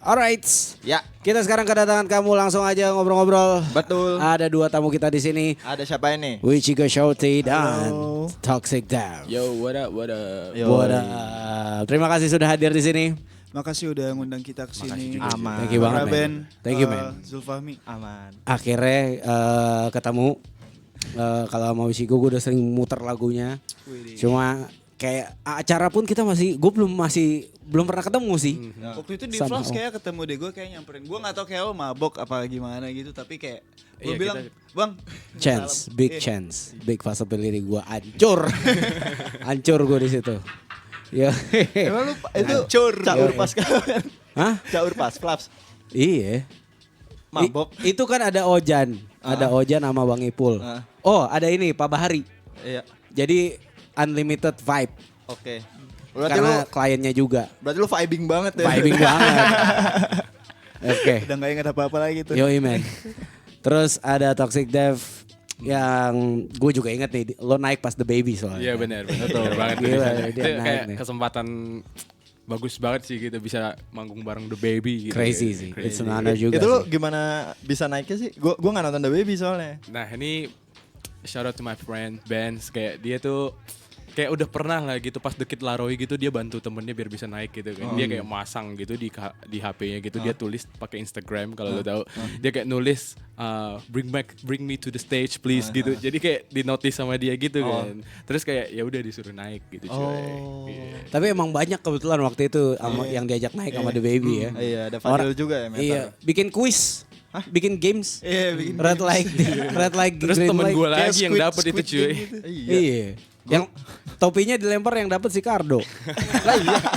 Alright. Ya, Kita sekarang kedatangan kamu, langsung aja ngobrol-ngobrol. betul. Ada 2 tamu kita di sini. Ada siapa ini? Wichigo Shouty dan Halo. Toxic Dev. Yo, what up, what up? What up? Terima kasih sudah hadir di sini. Makasih udah ngundang kita ke sini. Aman. Thank you banget, man. Ben, Thank you, man. Zulfahmi. Aman. Akhirnya ketemu. Kalau sama Wichigo gue udah sering muter lagunya. Widih. Cuma kayak acara pun kita gue belum pernah ketemu sih. Waktu itu di Somehow. Vlogs kayak ketemu deh, gue kayak nyamperin. Gue gak tau kayak lo mabok apa gimana gitu, tapi kayak gue Iya, bilang, kita- Bang. Chance, salam." big Iya. chance, big possibility gue hancur. Hancur gue di situ. Ya. Emang lu itu Hancur. caur pas kan? Hah? Caur pas, flaps. Iya. Mabok. Itu kan ada Ojan, ada Ojan sama Bang Ipul. Ah. Oh, ada ini Pak Bahari. Iya. Jadi unlimited vibe Oke. Berarti karena kliennya juga lu vibing banget ya. vibing banget. Oke. Udah gak ingat apa-apa lagi tuh. Yoi man. Terus ada Toxic Dev yang gue juga inget nih, lo naik pas The Baby soalnya. Iya benar, benar banget. Gila, Itu dia naik kayak nih. kesempatan bagus banget sih kita bisa manggung bareng The Baby gitu. Crazy ya. sih. Crazy. It's an honor juga Itu lu sih. gimana bisa naiknya sih? Gua gak nonton The Baby soalnya. Nah ini shout out to my friend Benz, kayak dia tuh kayak udah pernah lah gitu pas deket Laroy gitu dia bantu temennya biar bisa naik gitu kan. Dia kayak masang gitu di HP-nya gitu, dia tulis pakai Instagram kalau lo tahu. Dia kayak nulis bring me to the stage please gitu. Jadi kayak di notice sama dia gitu kan. Terus kayak ya udah disuruh naik gitu coy. Iya. Tapi emang banyak kebetulan waktu itu yang diajak naik sama The Baby ya. Iya, ada Fadil juga ya, Meta. Iya, bikin quiz. Bikin games. Iya, bikin Red light, red light, Terus green temen light. gue Kayak lagi yang Squid- dapet itu Squid cuy. Game gitu. Iya. Yang topinya dilempar yang dapat si Cardo.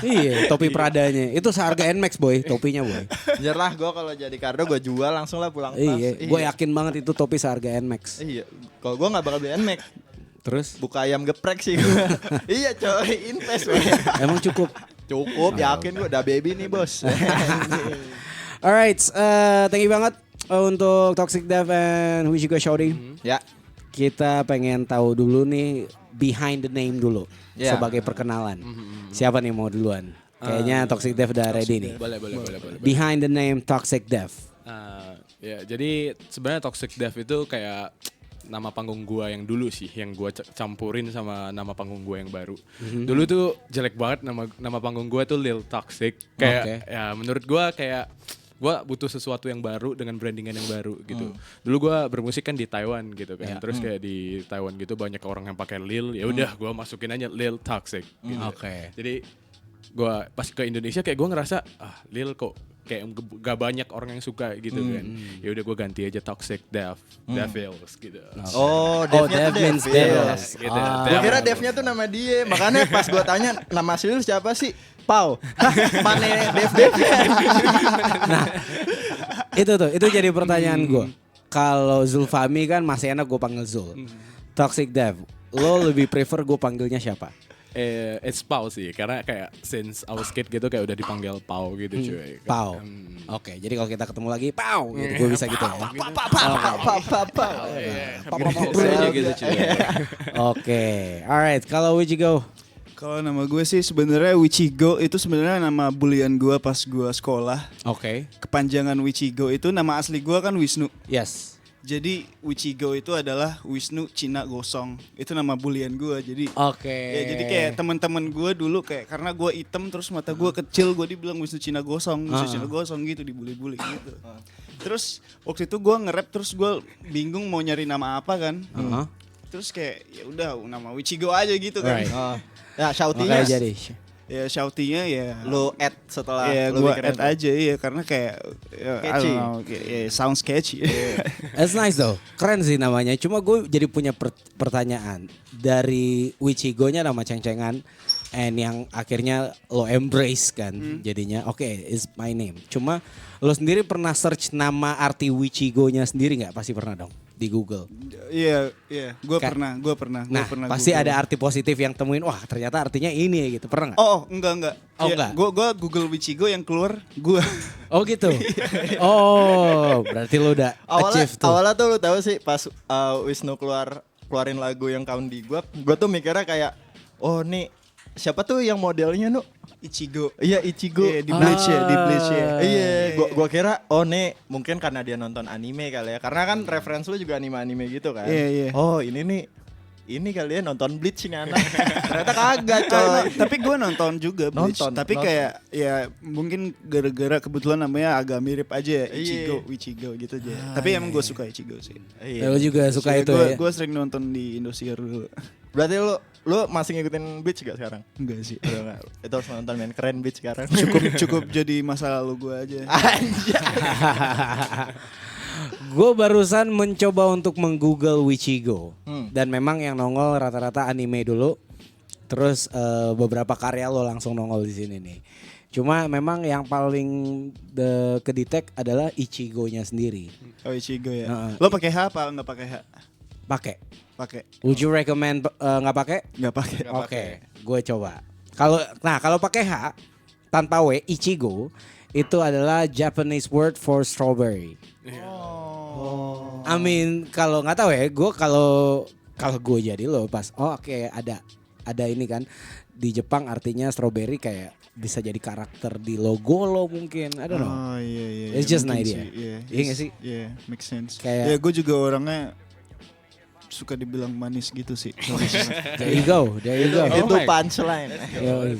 Iya, topi Pradanya. Itu seharga Nmax boy, topinya boy. Nyerah gua kalau jadi kardo gua jual langsung lah pulang tas. Iya, gue yakin banget itu topi seharga Nmax. Iya. Kalau gua gak bakal beli NMAX. Terus Buka ayam geprek sih gua. Iya coy, invest weh. emang cukup. Cukup, yakin gua udah baby nih bos. Alright, thank you banget untuk Toxic Dev and Wichigo Shouty. Ya. Kita pengen tahu dulu nih behind the name dulu Ya. sebagai perkenalan. Siapa nih mau duluan? Kayaknya Toxic Dev udah ready nih. Boleh. Behind the name Toxic Dev. Ya, jadi sebenarnya Toxic Dev itu kayak nama panggung gua yang dulu sih, yang gua campurin sama nama panggung gua yang baru. Dulu tuh jelek banget nama panggung gua tuh Lil Toxic. Kayak Oke. ya menurut gua kayak gua butuh sesuatu yang baru dengan brandingan yang baru gitu. Dulu gua bermusik kan di Taiwan gitu kan. Terus kayak di Taiwan gitu banyak orang yang pakai Lil, ya udah gua masukin aja Lil Toxic gitu. Oke. Jadi gua pas ke Indonesia kayak gua ngerasa Lil kok kayak gak banyak orang yang suka gitu kan. Ya udah gua ganti aja Toxic Dev, Devils gitu. Oh, Oh, Devnya Dev tuh means Devil. Devils. Gitu. Ah. Gua kira Devnya tuh nama dia, makanya pas gua tanya nama asli lu siapa sih? Pau. Mana Dev? Itu jadi pertanyaan gue. Kalau Zulfahmi kan masih enak gue panggil Zul. Toxic Dev, lo lebih prefer gue panggilnya siapa? It's Pau sih, karena kayak since I was kid gitu kayak udah dipanggil Pau gitu cuy. Pau. Oke, jadi kalau kita ketemu lagi Pau, gitu, gue bisa gitu ya. Bisa aja gitu cuy. Oke, alright. Kalau Wichigo, Kalau nama gue sih sebenarnya Wichigo itu sebenarnya nama bulian gue pas gue sekolah. oke, Kepanjangan Wichigo itu nama asli gue kan Wisnu. yes. Jadi Wichigo itu adalah Wisnu Cina Gosong. Itu nama bulian gue. Jadi Oke. ya jadi kayak teman-teman gue dulu kayak karena gue hitam terus mata gue kecil gue dibilang Wisnu Cina Gosong, Wisnu Cina Gosong gitu dibully-bully gitu. Terus waktu itu gue nge-rap terus gue bingung mau nyari nama apa kan. Terus kayak ya udah nama Wichigo aja gitu kan. Right. Oh. Ya, Oke, shoutinya jadi. Ya shoutinya ya lu add setelah ya lu gue bikin add itu. aja ya karena kayak ya, I Catchy. don't know, kayak, ya, sounds catchy. It's nice though, keren sih namanya. Cuma gue jadi punya pertanyaan dari Wichigo-nya nama ceng-cengan, and yang akhirnya lo embrace kan, jadinya oke, is my name. Cuma lo sendiri pernah search nama arti Wichigo-nya sendiri nggak? Pasti pernah dong di Google. Iya, gue Kan- pernah. Nah, Gua pernah pasti Google. ada arti positif yang temuin. Wah, ternyata artinya ini ya gitu. Pernah nggak? Oh, enggak. Oh, Ya, enggak. Gue Google Wichigo yang keluar gue. Oh gitu. Oh, berarti lo udah achieve tuh. Awalnya tuh lu tahu sih pas Wisnu keluarin lagu yang Count di gua tuh mikirnya kayak oh nih siapa tuh yang modelnya nu? Ichigo. Iya Ichigo. Iya, di Bleach ya, di Bleach ya. Iya, gua kira nih mungkin karena dia nonton anime kali ya. Karena kan reference lu juga anime-anime gitu kan. Iya, iya. Oh, ini kali ya nonton Bleach ini anak. Ternyata kagak, Ah, coy. tapi gue nonton juga Bleach. Tapi Nonton. kayak ya mungkin gara-gara kebetulan namanya agak mirip aja ya, Iya. Ichigo gitu aja. Tapi emang gue suka Ichigo sih. Iya. Lo juga suka itu ya? Gue sering nonton di Indosiar dulu. Berarti lu masih ngikutin Bleach gak sekarang? Enggak sih. Udah enggak. Itu harus nonton men, keren Bleach sekarang. Cukup jadi masa lalu gue aja. Anjay. Gue barusan mencoba untuk menggoogle Wichigo. Hmm. Dan memang yang nongol rata-rata anime dulu. Terus beberapa karya lo langsung nongol di sini nih. Cuma memang yang paling kedetek adalah Ichigo-nya sendiri. Oh Ichigo ya. Heeh. Lo pakai H apa nggak pakai H? Pakai. Pakai. Would you recommend nggak pakai? Nggak pakai. Oke, gue coba. Kalau pakai H tanpa W, Ichigo itu adalah Japanese word for strawberry. Oh. I mean kalau nggak tahu ya, gue kalau gue jadi lo pas, oke, ada ini kan di Jepang artinya strawberry kayak bisa jadi karakter di logo lo mungkin, I don't know. Oh iya. It's just an mungkin idea. sih, Iya Iya nggak sih? Iya, make sense. Kayak- Ya gue juga orangnya suka dibilang manis gitu sih. There you go. Itu my- punchline. Yoi.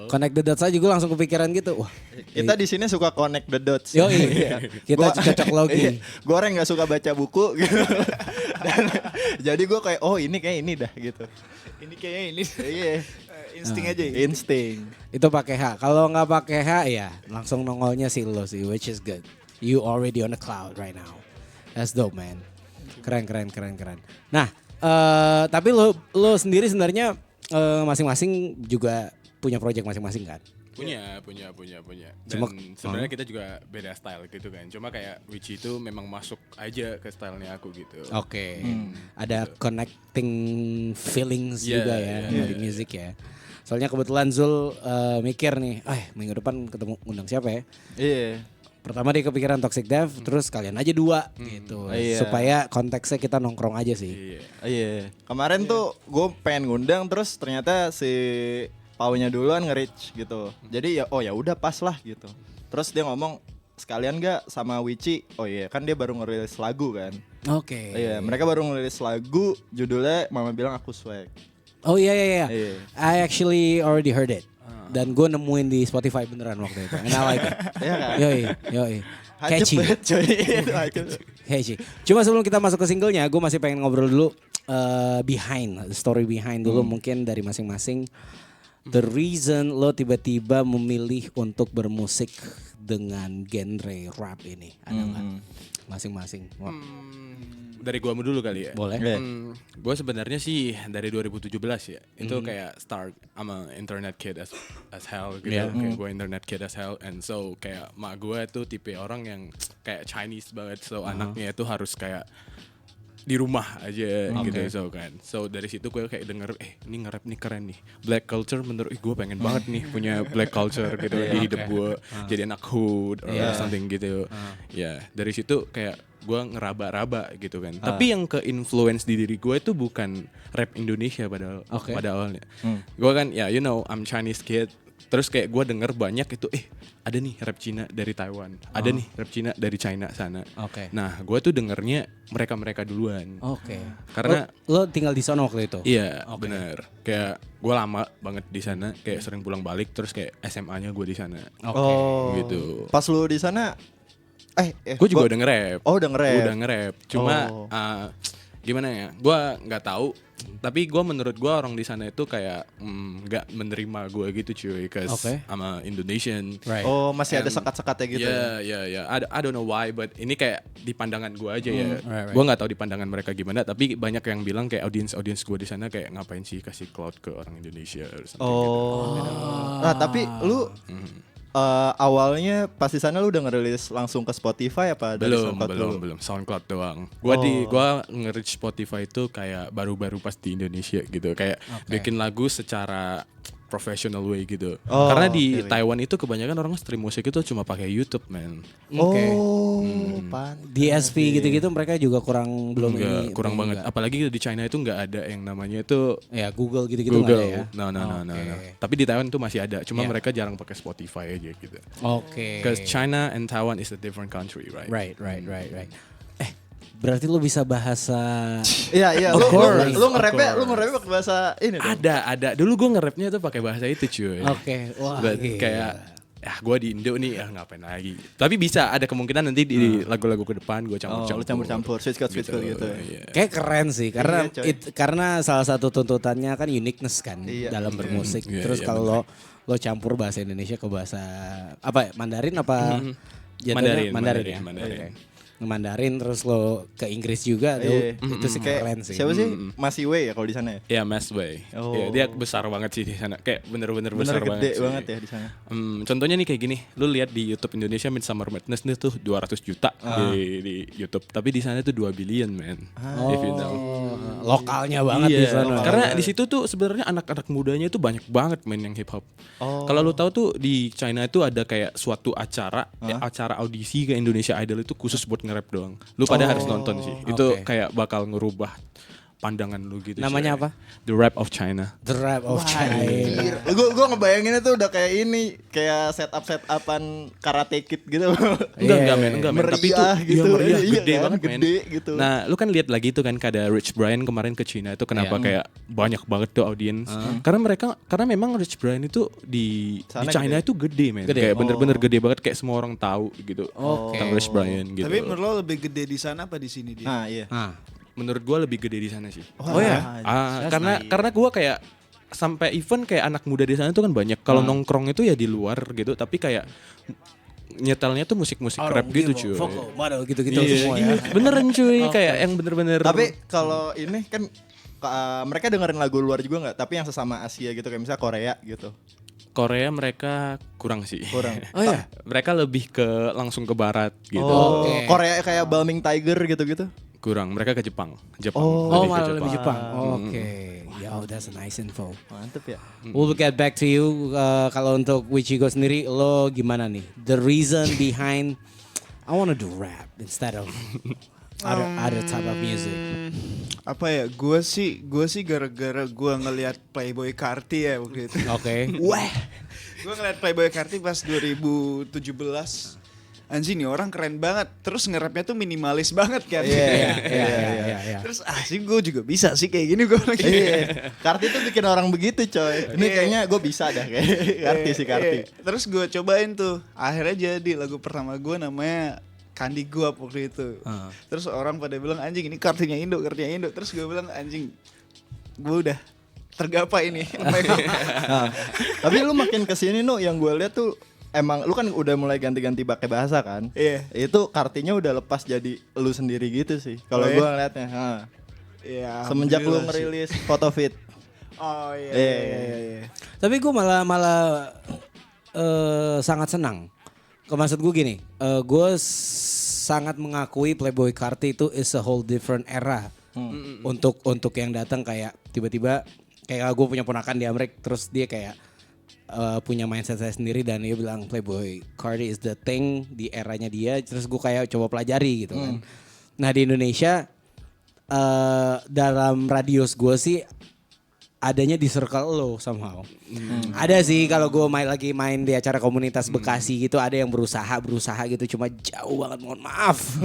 Connect the dots aja gue langsung kepikiran gitu. Wah, Kita di sini suka connect the dots. yoi. Kita Gua- cocok logi. Iya, gue orang nggak suka baca buku gitu. Jadi gue kayak ini kayak ini dah gitu. Ini kayaknya ini Iya. insting aja ya. Insting. Itu pakai H. Kalau nggak pakai H ya langsung nongolnya sih lo sih, which is good. You already on the cloud right now. That's dope man. Keren. Nah, tapi lo sendiri sebenarnya masing-masing juga punya project masing-masing kan? Punya. Dan Cuma- sebenarnya kita juga beda style gitu kan. Cuma kayak Wichi itu memang masuk aja ke stylenya aku gitu. Oke. Ada connecting feelings Yeah, juga ya yeah, di music ya. Soalnya kebetulan Zul mikir nih, minggu depan ketemu undang siapa ya? Iya. Pertama dia kepikiran Toxic Dev, terus kalian aja dua gitu. Iya. Supaya konteksnya kita nongkrong aja sih. Iya. Iya. Kemarin tuh gue pengen ngundang terus ternyata si Paunya duluan nge-reach gitu. Jadi ya udah pas lah gitu. Terus dia ngomong sekalian gak sama Wichi? Oh iya, kan dia baru ngerilis lagu kan. Oke. Iya, mereka baru ngerilis lagu judulnya Mama Bilang Aku Swag. Oh iya. Iya. I actually already heard it. Dan gue nemuin di Spotify beneran waktu itu. And I like it. Iya kan? Yoi. Hajep Catchy. banget, coy. Hajep. Catchy. Cuma sebelum kita masuk ke singlenya, gue masih pengen ngobrol dulu story behind dulu mungkin dari masing-masing. The reason lo tiba-tiba memilih untuk bermusik dengan genre rap ini ada nggak? Masing-masing. Wah, Dari gua dulu kali ya. boleh. Iya. Gue sebenarnya sih dari 2017 ya. Itu kayak start I'm a internet kid as hell gitu. Yeah. Kayak gue internet kid as hell, and so kayak mak gue tuh tipe orang yang kayak Chinese banget. So anaknya itu harus kayak di rumah aja gitu, so kan. So dari situ gue kayak denger ini nge-rap nih keren nih. Black culture menurut gue pengen banget nih punya black culture gitu di hidup gue. Jadi anak hood or something gitu. Ya, dari situ kayak gue ngeraba-raba gitu kan. Tapi yang ke-influence di diri gue itu bukan rap Indonesia pada awalnya. Gue kan ya I'm Chinese kid. Terus kayak gue denger banyak itu ada nih rap Cina dari Taiwan. Ada nih rap Cina dari China sana. Oke. Nah gue tuh dengernya mereka-mereka duluan. Oke. Karena lo tinggal di sana waktu itu. iya bener. Kayak gue lama banget di sana. Kayak sering pulang balik. Terus kayak SMA-nya gue di sana. Oke. Oh. Gitu. Pas lu di sana Gue juga udah nge-rap. Oh, udah nge-rap. Udah nge-rap. Cuma gimana ya? Gue nggak tahu. Tapi gue menurut gue orang di sana itu kayak nggak menerima gue gitu cuy. Cause Oke. I'm a Indonesian. Right. Oh, masih ada And- sekat-sekatnya gitu. Ya. I don't know why, but ini kayak di pandangan gue aja ya. right. Gue nggak tahu di pandangan mereka gimana. Tapi banyak yang bilang kayak audiens gue di sana kayak ngapain sih kasih cloud ke orang Indonesia or something gitu. Nah, tapi lu awalnya pas di sana lu udah ngerilis langsung ke Spotify apa dari SoundCloud dulu? belum SoundCloud doang. Gua nge-reach Spotify itu kayak baru-baru pas di Indonesia gitu. Kayak bikin lagu secara professional way gitu. Oh, Karena di oke. Taiwan itu kebanyakan orang stream musik itu cuma pakai YouTube, man. Oke. Pan. DSP gitu-gitu mereka juga kurang belum Enggak, ini. kurang banget. enggak. Apalagi di China itu nggak ada yang namanya itu Ya Google gitu-gitu nggak Google. ada ya. No. Oke. Tapi di Taiwan itu masih ada. Cuma Yeah. mereka jarang pakai Spotify aja gitu. Oke. Because China and Taiwan is a different country, right? Right. Berarti lu bisa bahasa Iya, Of course. lu nge-rap-nya Of course. pakai bahasa ini dong. Ada. Dulu gue nge-rapnya tuh pakai bahasa itu, cuy. Oke. Wah, But gila. kayak gue di Indo nih, ngapain lagi. Tapi bisa, ada kemungkinan nanti di lagu-lagu ke depan gue Oh, campur-campur. lu campur-campur, switch code gitu ya. Iya. Kayak keren sih karena Iya, coy. karena salah satu tuntutannya kan uniqueness kan Iya. dalam bermusik. Iya, Terus iya, kalau lo campur bahasa Indonesia ke bahasa apa ya, Mandarin apa? Jatuhnya Mandarin, ya. Mandarin. Oke. Mandarin terus lo ke Inggris juga Iya. tuh. Itu sih Kayak keren sih. siapa sih? Masih Wei ya kalau di sana ya? Iya, Mass Way. Oh. Iya, dia besar banget sih di sana. Kayak bener-bener Bener besar gede banget. banget sih. ya di sana. Contohnya nih kayak gini, lu lihat di YouTube Indonesia Midsummer Madness nih tuh 200 juta di YouTube, tapi di sana tuh 2 billion, man. If you know. Lokalnya banget di Iya, sana. karena di situ tuh sebenarnya anak-anak mudanya itu banyak banget main yang hip hop. Kalau lu tahu tuh di China itu ada kayak suatu acara, acara audisi ke Indonesia Idol itu khusus buat nge-rap doang. Lu pada harus nonton sih. Itu Oke. kayak bakal ngerubah pandangan lu gitu. Namanya coy. apa? The Rap of China. The Rap of China. Gue ngebayanginnya tuh udah kayak ini, kayak setup-setupan Karate Kid gitu. Enggak men. Tapi itu Meriah gitu. iya, meriah, Iya gede kan, banget men. gede gitu. Nah, lu kan lihat lagi tuh kan kada Rich Brian kemarin ke China itu kenapa kayak banyak banget tuh audiens. Karena memang Rich Brian itu di Sana China gede. itu gede men. Gede. Kayak bener-bener gede banget kayak semua orang tahu gitu. Oke. Tentang Rich Brian gitu. Tapi menurut lo lebih gede di sana apa di sini dia? Nah, iya. Ah. Menurut gua lebih gede di sana sih. Oh ya. Karena gua kayak sampai event kayak anak muda di sana tuh kan banyak. Kalau nongkrong itu ya di luar gitu, tapi kayak nyetelnya tuh musik-musik rap gitu cuy. Vokal, model gitu-gitu Iya, semua iya, ya. beneran cuy, kayak yang bener-bener. Tapi kalau ini kan mereka dengerin lagu luar juga nggak? Tapi yang sesama Asia gitu, kayak misalnya Korea gitu. Korea mereka kurang sih. Kurang. Oh ya. Mereka lebih ke langsung ke barat gitu. Oh, Oke. Korea kayak Balming Tiger gitu-gitu. Kurang. Mereka ke Jepang. Oh, ke malah lebih Jepang. Oke. Yo, that's a nice info. Mantep ya. We'll get back to you. Kalau untuk Wichigo sendiri, lo gimana nih? The reason behind I wanna do rap instead of other type of music. Apa ya? Gue sih gara-gara gue ngelihat Playboy Carti ya waktu itu. Oke. Wah, gue ngeliat Playboy Carti pas 2017. Anjing nih orang keren banget. Terus nge-rapnya tuh minimalis banget kan. Iya. Terus sih gue juga bisa sih kayak gini gue lagi. Iya. Karti tuh bikin orang begitu coy. Ini kayaknya gue bisa dah kayak Karti sih Karti. Terus gue cobain tuh. Akhirnya jadi lagu pertama gue namanya Kandi Guap waktu itu. Terus orang pada bilang anjing ini kartunya Indo. Terus gue bilang anjing gue udah tergapai ini. Nah, tapi lu makin kesini nu yang gue lihat tuh emang lu kan udah mulai ganti-ganti pakai bahasa kan? Iya. Itu Kartinya udah lepas jadi lu sendiri gitu sih. Kalau Oh, iya? gue ngeliatnya. Ya, Semenjak lu alhamdulillah sih. ngerilis foto fit. Oh iya. Iya. iya. Tapi gue malah sangat senang. Maksud gue gini, gue sangat mengakui Playboy Carti itu is a whole different era untuk yang datang kayak tiba-tiba kayak gue punya ponakan di Amerika terus dia kayak punya mindset saya sendiri dan dia bilang Playboy Carti is the thing di eranya dia terus gue kayak coba pelajari gitu kan. Nah di Indonesia dalam radius gue sih adanya di circle lo somehow. Ada sih kalau gue lagi main di acara komunitas Bekasi gitu ada yang berusaha gitu cuma jauh banget mohon maaf.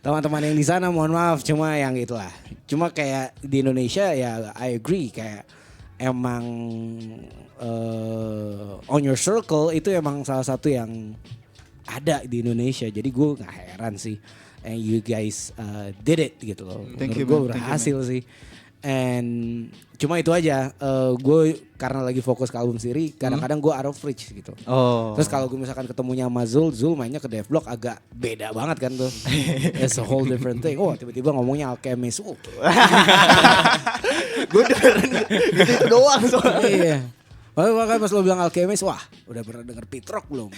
Teman-teman yang di sana mohon maaf cuma yang itulah. Cuma kayak di Indonesia ya I agree kayak emang on your circle itu emang salah satu yang ada di Indonesia. Jadi gue nggak heran sih. And you guys did it gitu loh. Thank you, Gue man. Thank you, berhasil sih. And cuma itu aja. Gue karena lagi fokus ke album sendiri, kadang-kadang gue out of reach gitu. Oh. Terus kalau gue misalkan ketemunya sama Zul mainnya ke Devlog agak beda banget kan tuh. It's a whole different thing. Oh tiba-tiba ngomongnya Alchemist. Gue dengerin gitu doang soalnya. Iya. Makanya pas lo bilang Alchemist, wah udah pernah denger Pitrock belum?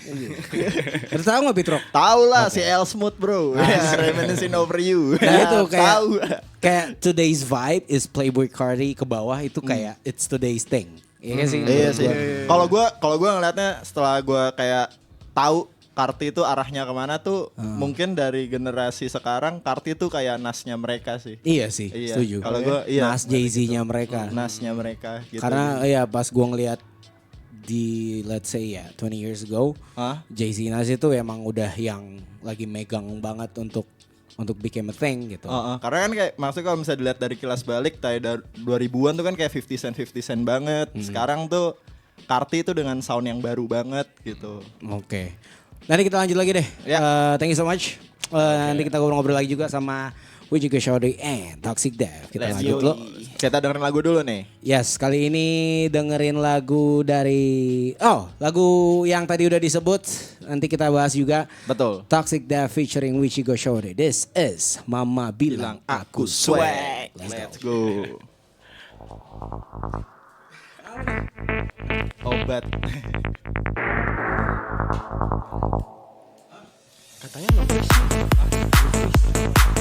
Udah tahu gak Pitrock? Tahu lah si El Smooth bro. Reminiscing over you. Nah itu kayak Tahu. kayak today's vibe is Playboy Carti ke bawah itu kayak it's today's thing. Iya kan sih. Iya menurut sih. gua. Kalau gua ngelihatnya setelah gua kayak tahu Karti itu arahnya kemana tuh, mungkin dari generasi sekarang Karti tuh kayak nasnya mereka sih. Iya sih, Iya. setuju. Kalau gua iya. Nas Jay-Z-nya mereka. Nasnya mereka gitu. Karena ya pas gua ngeliat di let's say ya 20 years ago, Hah? Jay-Z Nas itu emang udah yang lagi megang banget untuk become a thing gitu. Karena kan kayak maksudnya kalau misalnya dilihat dari kilas balik dari 2000-an tuh kan kayak 50 Cent banget. Sekarang tuh Karti itu dengan sound yang baru banget gitu. Oke. Nanti kita lanjut lagi deh. Ya. Thank you so much. Nanti kita ngobrol-ngobrol lagi juga sama Wichigo Shorty and Toxic Dev. Kita lanjut dulu. Kita dengerin lagu dulu nih. Yes, kali ini dengerin lagu dari lagu yang tadi udah disebut. Nanti kita bahas juga. Betul. Toxic Dev featuring Wichigo Shorty. This is Mama Bilang Aku Swag. Let's go. Obat. Katanya nge-freeze sih.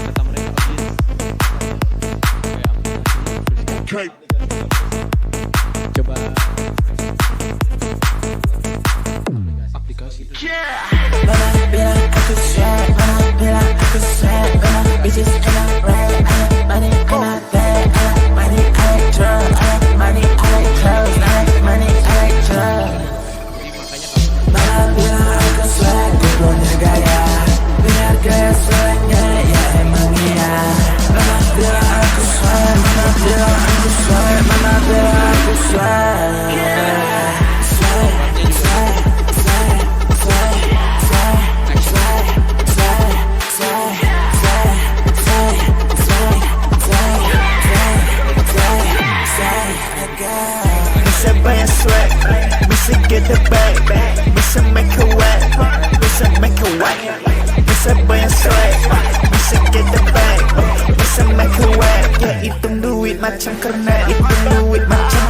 Kata mereka audiens. Kayak coba aplikasi itu. Mama bilang aku swag, mama bilang aku swag, mama bitches in a rag, I like money in my bag, I like money, I like drugs, I like money, I like clothes, I like money, I like drugs. Mama bilang aku swag, gue punya gaya, biar gaya swagnya ya emang iya. Mama bilang aku swag, mama bilang aku swag, mama bilang aku swag. Bisa bayar swag, bisa get the bag, bisa make a wet, bisa make a wet. Bisa bayar swag, bisa get the bag, bisa make a wet. Ya hitung duit macam kernet, hitung duit macam,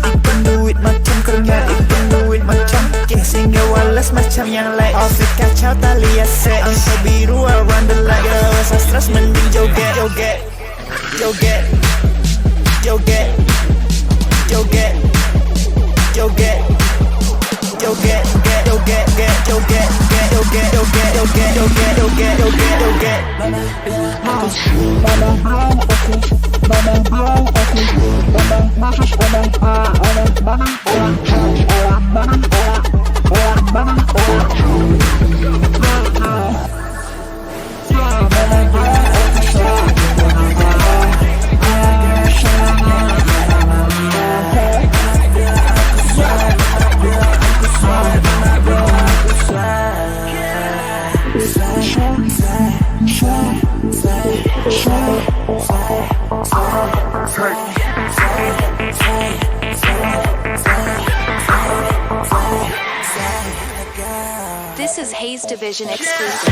hitung duit macam kernet, hitung duit macam. Sehingga walas macam yang lain. Outfit kacau tali set, angka biru around the light. Gak usah stress mending joget, joget, joget, joget. Yo get, yo get, yo get, yo get, yo get, yo get, yo get, yo get, yo get, yo get, yo get, yo get. This is Hayes Division exclusive.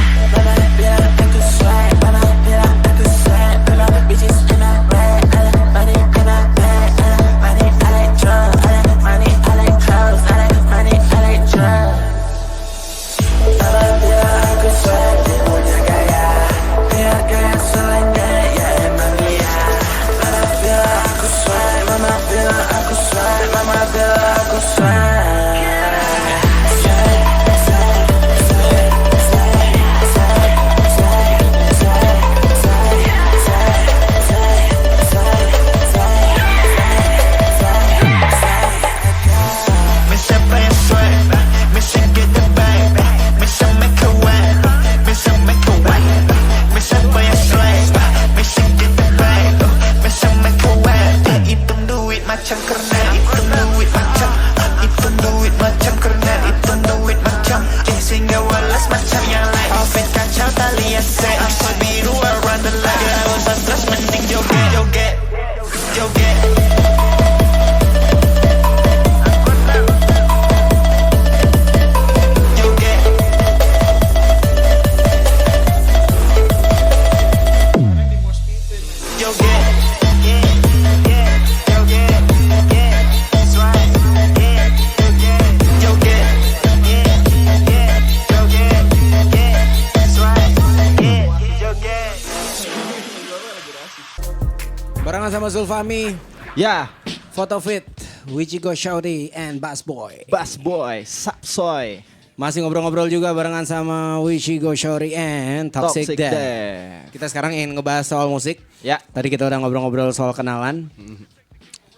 Barengan sama Zulfami, Ya, Foto Fit. Wichigo Shorty and Bass Boy. Bass Boy, Sapsoy, Masih ngobrol-ngobrol juga barengan sama Wichigo Shorty and Toxic Dad. Dad. Kita sekarang ingin ngebahas soal musik. Ya. Tadi kita udah ngobrol-ngobrol soal kenalan.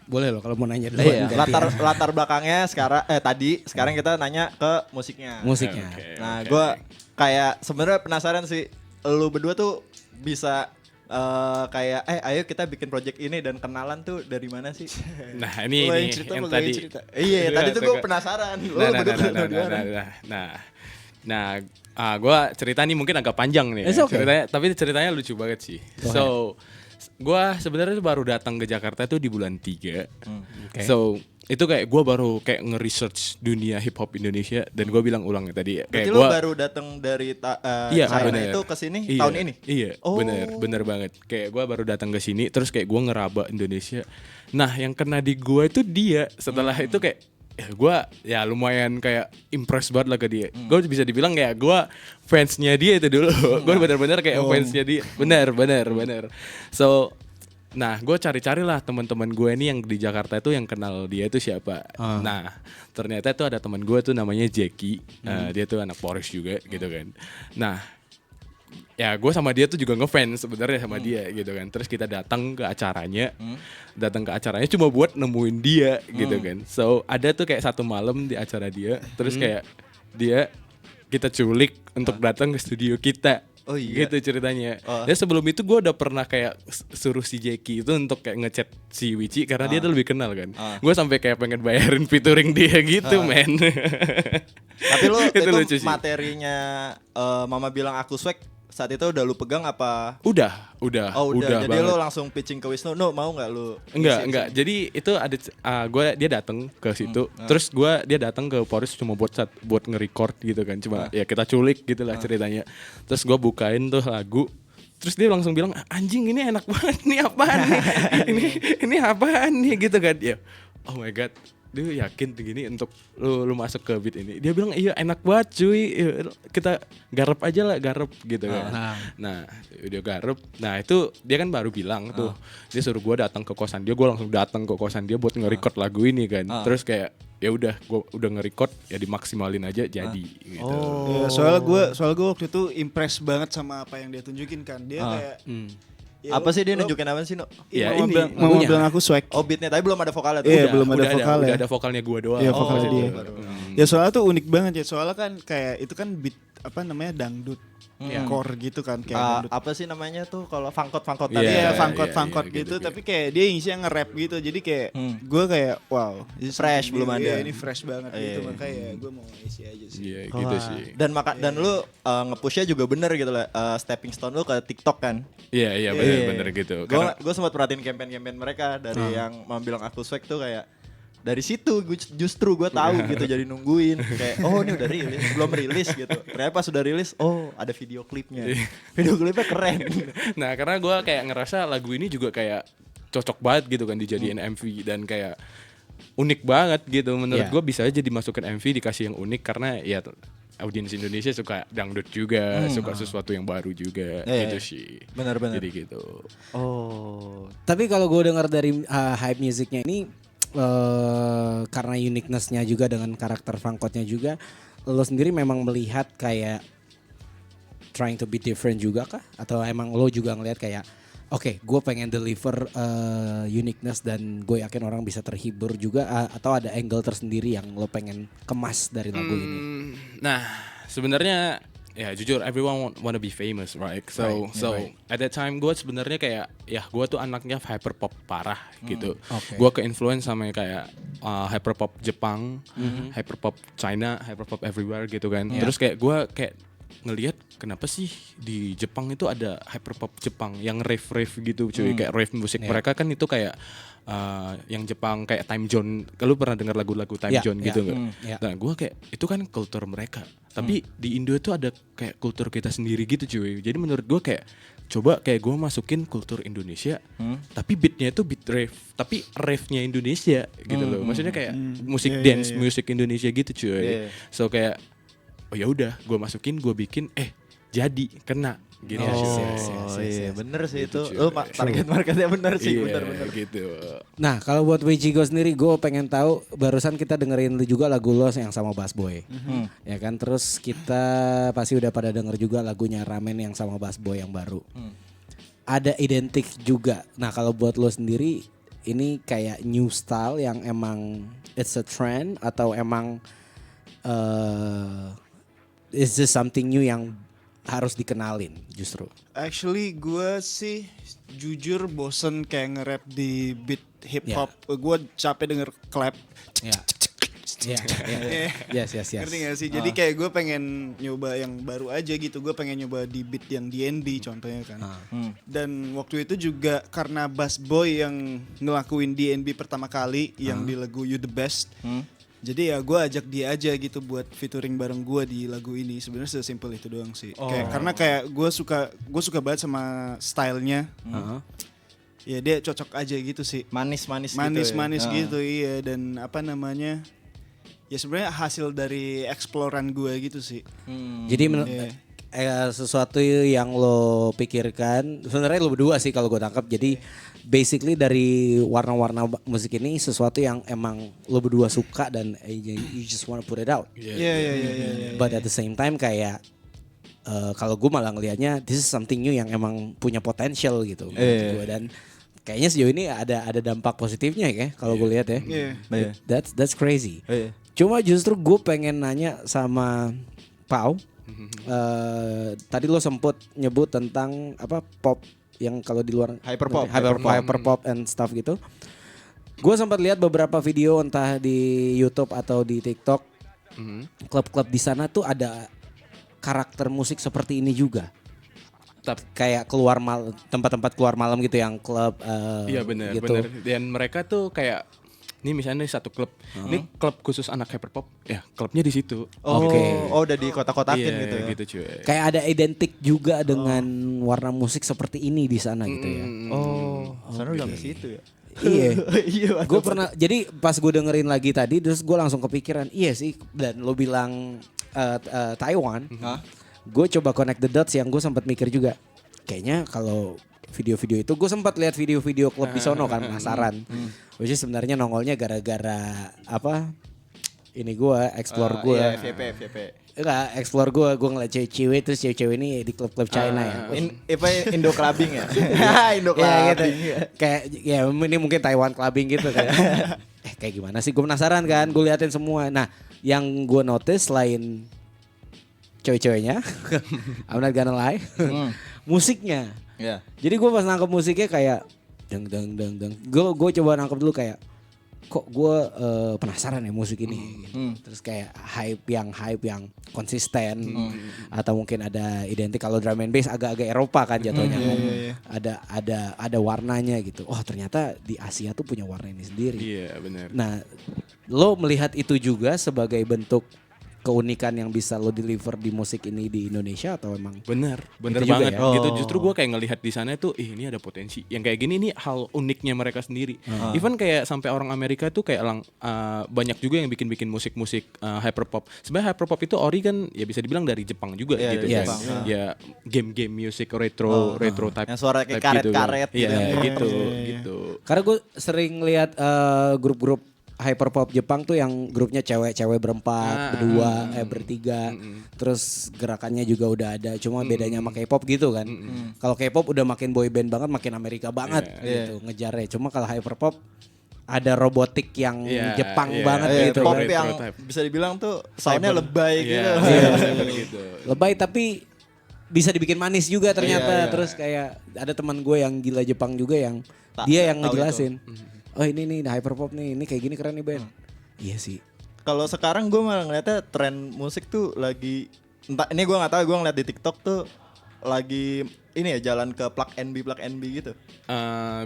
Boleh loh kalau mau nanya dulu. Iya, latar belakangnya sekarang kita nanya ke musiknya. Musiknya. Nah, gue kayak sebenarnya penasaran sih, lu berdua tuh bisa kayak ayo kita bikin project ini dan kenalan tuh dari mana sih? Nah ini Lo yang ini cerita, yang lo yang tadi. cerita. Iya, tadi tuh gue Suka. penasaran. Lu Nah, berdua kenal di mana? gue cerita nih mungkin agak panjang nih. It's okay. Ceritanya lucu banget sih. So, gue sebenarnya tuh baru datang ke Jakarta tuh di bulan 3. Okay. So, itu kayak gue baru kayak nge-research dunia hip hop Indonesia dan gue bilang ulangnya tadi. Berarti Kayak lu gua, baru datang dari Iya, China bener. itu ke sini Iya, tahun ini? Iya, Oh. bener banget. Kayak gue baru datang ke sini, terus kayak gue ngeraba Indonesia. Nah, yang kena di gue itu dia. Setelah itu kayak, ya gue ya lumayan kayak impress banget lah ke dia. Gue bisa dibilang kayak gue fansnya dia itu dulu. Gue bener-bener kayak fansnya dia. Bener. So, nah, gue cari-cari lah teman-teman gue nih yang di Jakarta itu yang kenal dia itu siapa. Nah, ternyata itu ada teman gue tuh namanya Jackie. Dia tuh anak Polres juga gitu kan. Nah, ya gue sama dia tuh juga ngefans sebenarnya sama dia gitu kan. Terus kita datang ke acaranya. Datang ke acaranya cuma buat nemuin dia gitu kan. So, ada tuh kayak satu malam di acara dia. Terus kayak kita culik untuk datang ke studio kita. Oh iya? Gitu ceritanya. Ya sebelum itu gue udah pernah kayak suruh si Jackie itu untuk kayak ngechat si Wichi karena dia tuh lebih kenal kan. Gue sampai kayak pengen bayarin featuring dia gitu men. Tapi lu Itu itu lucu sih. materinya Mama bilang aku swag saat itu udah lu pegang apa? Udah Oh udah, jadi banget. lu langsung pitching ke Wisnu, "No, mau nggak lu?" Enggak. Jadi itu ada dia datang ke situ. Terus dia datang ke Polres cuma buat nge-record gitu kan. Cuma ya kita culik gitu lah ceritanya. Terus gue bukain tuh lagu. Terus dia langsung bilang, "Anjing ini enak banget nih, apaan nih? ini apaan nih?" gitu kan. Ya. Oh my god. Dia yakin gini untuk lu masuk ke beat ini. Dia bilang, "Iya enak banget cuy. Kita garap aja lah, garap gitu kan." Nah, dia garap. Nah, itu dia kan baru bilang tuh. Dia suruh gua datang ke kosan dia, gua langsung datang ke kosan dia buat nge-record lagu ini kan. Terus kayak ya udah gua udah nge-record ya dimaksimalin aja jadi gitu. Ya, soalnya gue waktu itu impress banget sama apa yang dia tunjukin kan. Dia kayak ya Apa sih dia lo- nunjukin apa sih, No? Ya, Mama ini bilang, Mama lagunya. bilang aku swag. Oh, beatnya tapi belum ada vokalnya tuh. Iya, belum ada vokalnya. Udah ada vokalnya gua doang. Iya, vokalnya Oh, dia. gitu. Ya soalnya tuh unik banget ya. Soalnya kan kayak itu kan beat apa namanya dangdut. Core gitu kan kayak dangdut. Apa sih namanya tuh kalau fangkot Iya, tadi? Iya, iya, fangkot iya, gitu, gitu. tapi kayak dia isinya nge-rap gitu. Jadi kayak gue kayak wow, ini Fresh, something belum new. ada. Iya, ini fresh banget Iya, gitu. iya. Makanya gue mau isi aja sih. Iya, gitu Wah. sih. Dan lu nge-pushnya juga bener gitu lah. Stepping stone lu ke TikTok kan? Iya, bener gitu. Gue sempat perhatiin campaign mereka dari yang Mama bilang aku swag tuh kayak dari situ justru gue tahu gitu jadi nungguin kayak oh ini udah rilis belum rilis gitu ternyata pas sudah rilis oh ada video klipnya keren. Nah, karena gue kayak ngerasa lagu ini juga kayak cocok banget gitu kan dijadiin MV dan kayak unik banget gitu. Menurut Iya. gue bisa aja dimasukin MV dikasih yang unik karena ya audiens Indonesia suka dangdut juga, suka sesuatu yang baru juga Iya, gitu iya. sih. Benar-benar. Jadi gitu. Oh Tapi kalau gue dengar dari hype musiknya ini karena uniqueness-nya juga dengan karakter fangkotnya juga, lo sendiri memang melihat kayak trying to be different juga kah? Atau emang lo juga ngelihat kayak oke, gue pengen deliver uniqueness dan gue yakin orang bisa terhibur juga atau ada angle tersendiri yang lo pengen kemas dari lagu ini? Nah, sebenarnya ya jujur everyone wanna be famous, right? So at that time gue sebenarnya kayak ya gue tuh anaknya hyperpop parah gitu. Oke. Gue ke-influence sama kayak hyperpop Jepang, hyperpop China, hyperpop everywhere gitu kan. Terus kayak gue kayak ngelihat kenapa sih di Jepang itu ada hyperpop Jepang yang rave gitu cuy, kayak rave musik mereka kan itu kayak yang Jepang kayak time zone. Lu pernah dengar lagu-lagu time Ya, zone ya. gitu nggak? Ya. Nah gue kayak itu kan kultur mereka. Tapi di Indo itu ada kayak kultur kita sendiri gitu cuy. Jadi menurut gue kayak coba kayak gue masukin kultur Indonesia, tapi beatnya itu beat rave, tapi rave-nya Indonesia gitu loh. Maksudnya kayak musik Iya, dance, iya. musik Indonesia gitu cuy. Iya. So kayak oh ya udah, gue masukin, gue bikin, jadi kena gitu. Iya bener sih itu. Gitu, Lu cuy. target marketnya bener sih, Iya, bener-bener. gitu. Nah kalau buat Wichigo sendiri gue pengen tahu barusan kita dengerin juga lagu lo yang sama Bass Boy. Ya kan terus kita pasti udah pada denger juga lagunya Ramen yang sama Bass Boy yang baru. Ada identik juga. Nah kalau buat lo sendiri ini kayak new style yang emang it's a trend atau emang is this something new yang harus dikenalin justru? Actually gue sih jujur bosen kayak nge-rap di beat hip hop. Gue capek denger clap. Ya. Yes. Ngerti gak sih? Jadi kayak gue pengen nyoba yang baru aja gitu. Gue pengen nyoba di beat yang D&B contohnya kan. Dan waktu itu juga karena Bass Boy yang ngelakuin D&B pertama kali yang di lagu You The Best. Jadi ya gue ajak dia aja gitu buat featuring bareng gue di lagu ini. Sebenarnya sesimpel itu doang sih. Karena kayak gue suka banget sama stylenya. Ya dia cocok aja gitu sih. Manis-manis gitu. Manis-manis gitu iya. Dan apa namanya? Ya sebenarnya hasil dari eksploran gue gitu sih. Jadi sesuatu yang lo pikirkan sebenarnya lo berdua sih kalau gue tangkap. Jadi basically dari warna-warna musik ini sesuatu yang emang lo berdua suka dan you just wanna put it out. Iya. But at the same time kayak kalau gue malah ngelihatnya this is something new yang emang punya potential gitu menurut gue. Dan kayaknya sejauh ini ada dampak positifnya ya kalau gue lihat ya. Iya. That's crazy. Cuma justru gue pengen nanya sama Pau. Tadi lo sempet nyebut tentang apa pop yang kalau di luar hyperpop and stuff gitu. Gue sempat lihat beberapa video entah di YouTube atau di TikTok. Klub-klub di sana tuh ada karakter musik seperti ini juga. Kayak tempat-tempat keluar malam gitu yang klub Iya benar, gitu. benar. Dan mereka tuh kayak ini misalnya satu klub, ini klub khusus anak hyperpop, ya klubnya di situ. Oh udah di kotak-kotakin Iya, gitu ya. gitu cuy. Kayak ada identik juga dengan warna musik seperti ini di sana gitu ya. Sana udah ke situ ya. Iya. Gue pernah jadi pas gue dengerin lagi tadi terus gue langsung kepikiran iya sih dan lo bilang Taiwan. Gue coba connect the dots yang gue sempat mikir juga. Kayaknya kalau video-video itu gue sempat lihat video-video klub di sono kan penasaran. Which is sebenarnya nongolnya gara-gara apa? Ini gue explore gue. Iya, FYP. Enggak, explore gue ngeliat cewek-cewek terus cewek-cewek ini di klub-klub China ya. Indo clubbing ya. Indo Ya, clubbing. gitu. Kayak ya ini mungkin Taiwan clubbing gitu kayak. Kayak gimana sih? Gue penasaran kan. Gue liatin semua. Nah, yang gue notice selain cewek-ceweknya, I'm not gonna lie, musiknya. Iya. Jadi gue pas nangkep musiknya kayak dang. Gue coba nangkep dulu kayak kok gue penasaran ya musik ini. Terus kayak hype yang konsisten atau mungkin ada identik kalau drum and bass agak-agak Eropa kan jatuhnya. Ada warnanya gitu. Oh ternyata di Asia tuh punya warna ini sendiri. Iya benar. Nah lo melihat itu juga sebagai bentuk keunikan yang bisa lo deliver di musik ini di Indonesia atau emang Bener Itu juga banget ya? gitu. Justru gue kayak ngelihat di sana tuh, ini ada potensi. Yang kayak gini ini hal uniknya mereka sendiri. Even kayak sampai orang Amerika tuh kayak banyak juga yang bikin musik-musik hyperpop. Sebenarnya hyperpop itu ori kan ya bisa dibilang dari Jepang juga gitu dari kan. Jepang. Ya game-game music retro type. Yang suara kayak type gitu kan. karet-karet Iya gitu. gitu. Karena gue sering lihat grup-grup hyperpop Jepang tuh yang grupnya cewek-cewek berempat, berdua, bertiga. Terus gerakannya juga udah ada, cuma bedanya sama K-pop gitu kan. Kalau K-pop udah makin boy band banget, makin Amerika banget gitu ngejarnya. Cuma kalau hyperpop ada robotik yang Jepang banget gitu Pop kan. yang bisa dibilang tuh soundnya lebay gitu. Gitu. Lebay tapi bisa dibikin manis juga ternyata. Terus kayak ada teman gue yang gila Jepang juga yang dia yang tahu ngejelasin. Oh ini nih hyperpop nih, ini kayak gini keren nih band. Iya sih. Kalau sekarang gue malah ngeliatnya tren musik tuh lagi entah ini gue nggak tahu, gue ngeliat di TikTok tuh lagi ini ya jalan ke plug NB gitu.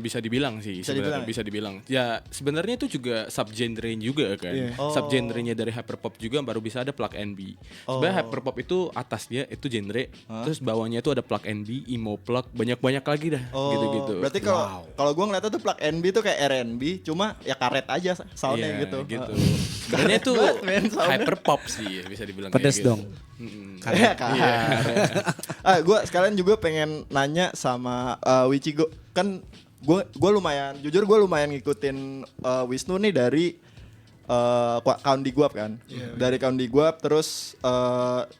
Bisa dibilang sih Bisa sebenarnya, dibilang ya? bisa dibilang. Ya sebenarnya itu juga subgenre juga kan. Iya. Subgenrenya dari hyperpop juga baru bisa ada plug NB. Sebenarnya hyperpop itu atasnya itu genre, terus bawahnya itu ada plug NB, emo plug, banyak lagi dah gitu-gitu. Berarti kalau gue ngeliatnya tuh plug NB tuh kayak R&B, cuma ya karet aja soundnya Iya, gitu. Sebenarnya itu Banget, men, soundnya. hyperpop sih bisa dibilang Pedes kayak gitu. dong. Iya kan. Gue sekalian juga pengen nanya sama Wichigo. Kan gue lumayan, jujur gue lumayan ngikutin Wisnu nih dari Count di Guap kan. Dari Count di Guap terus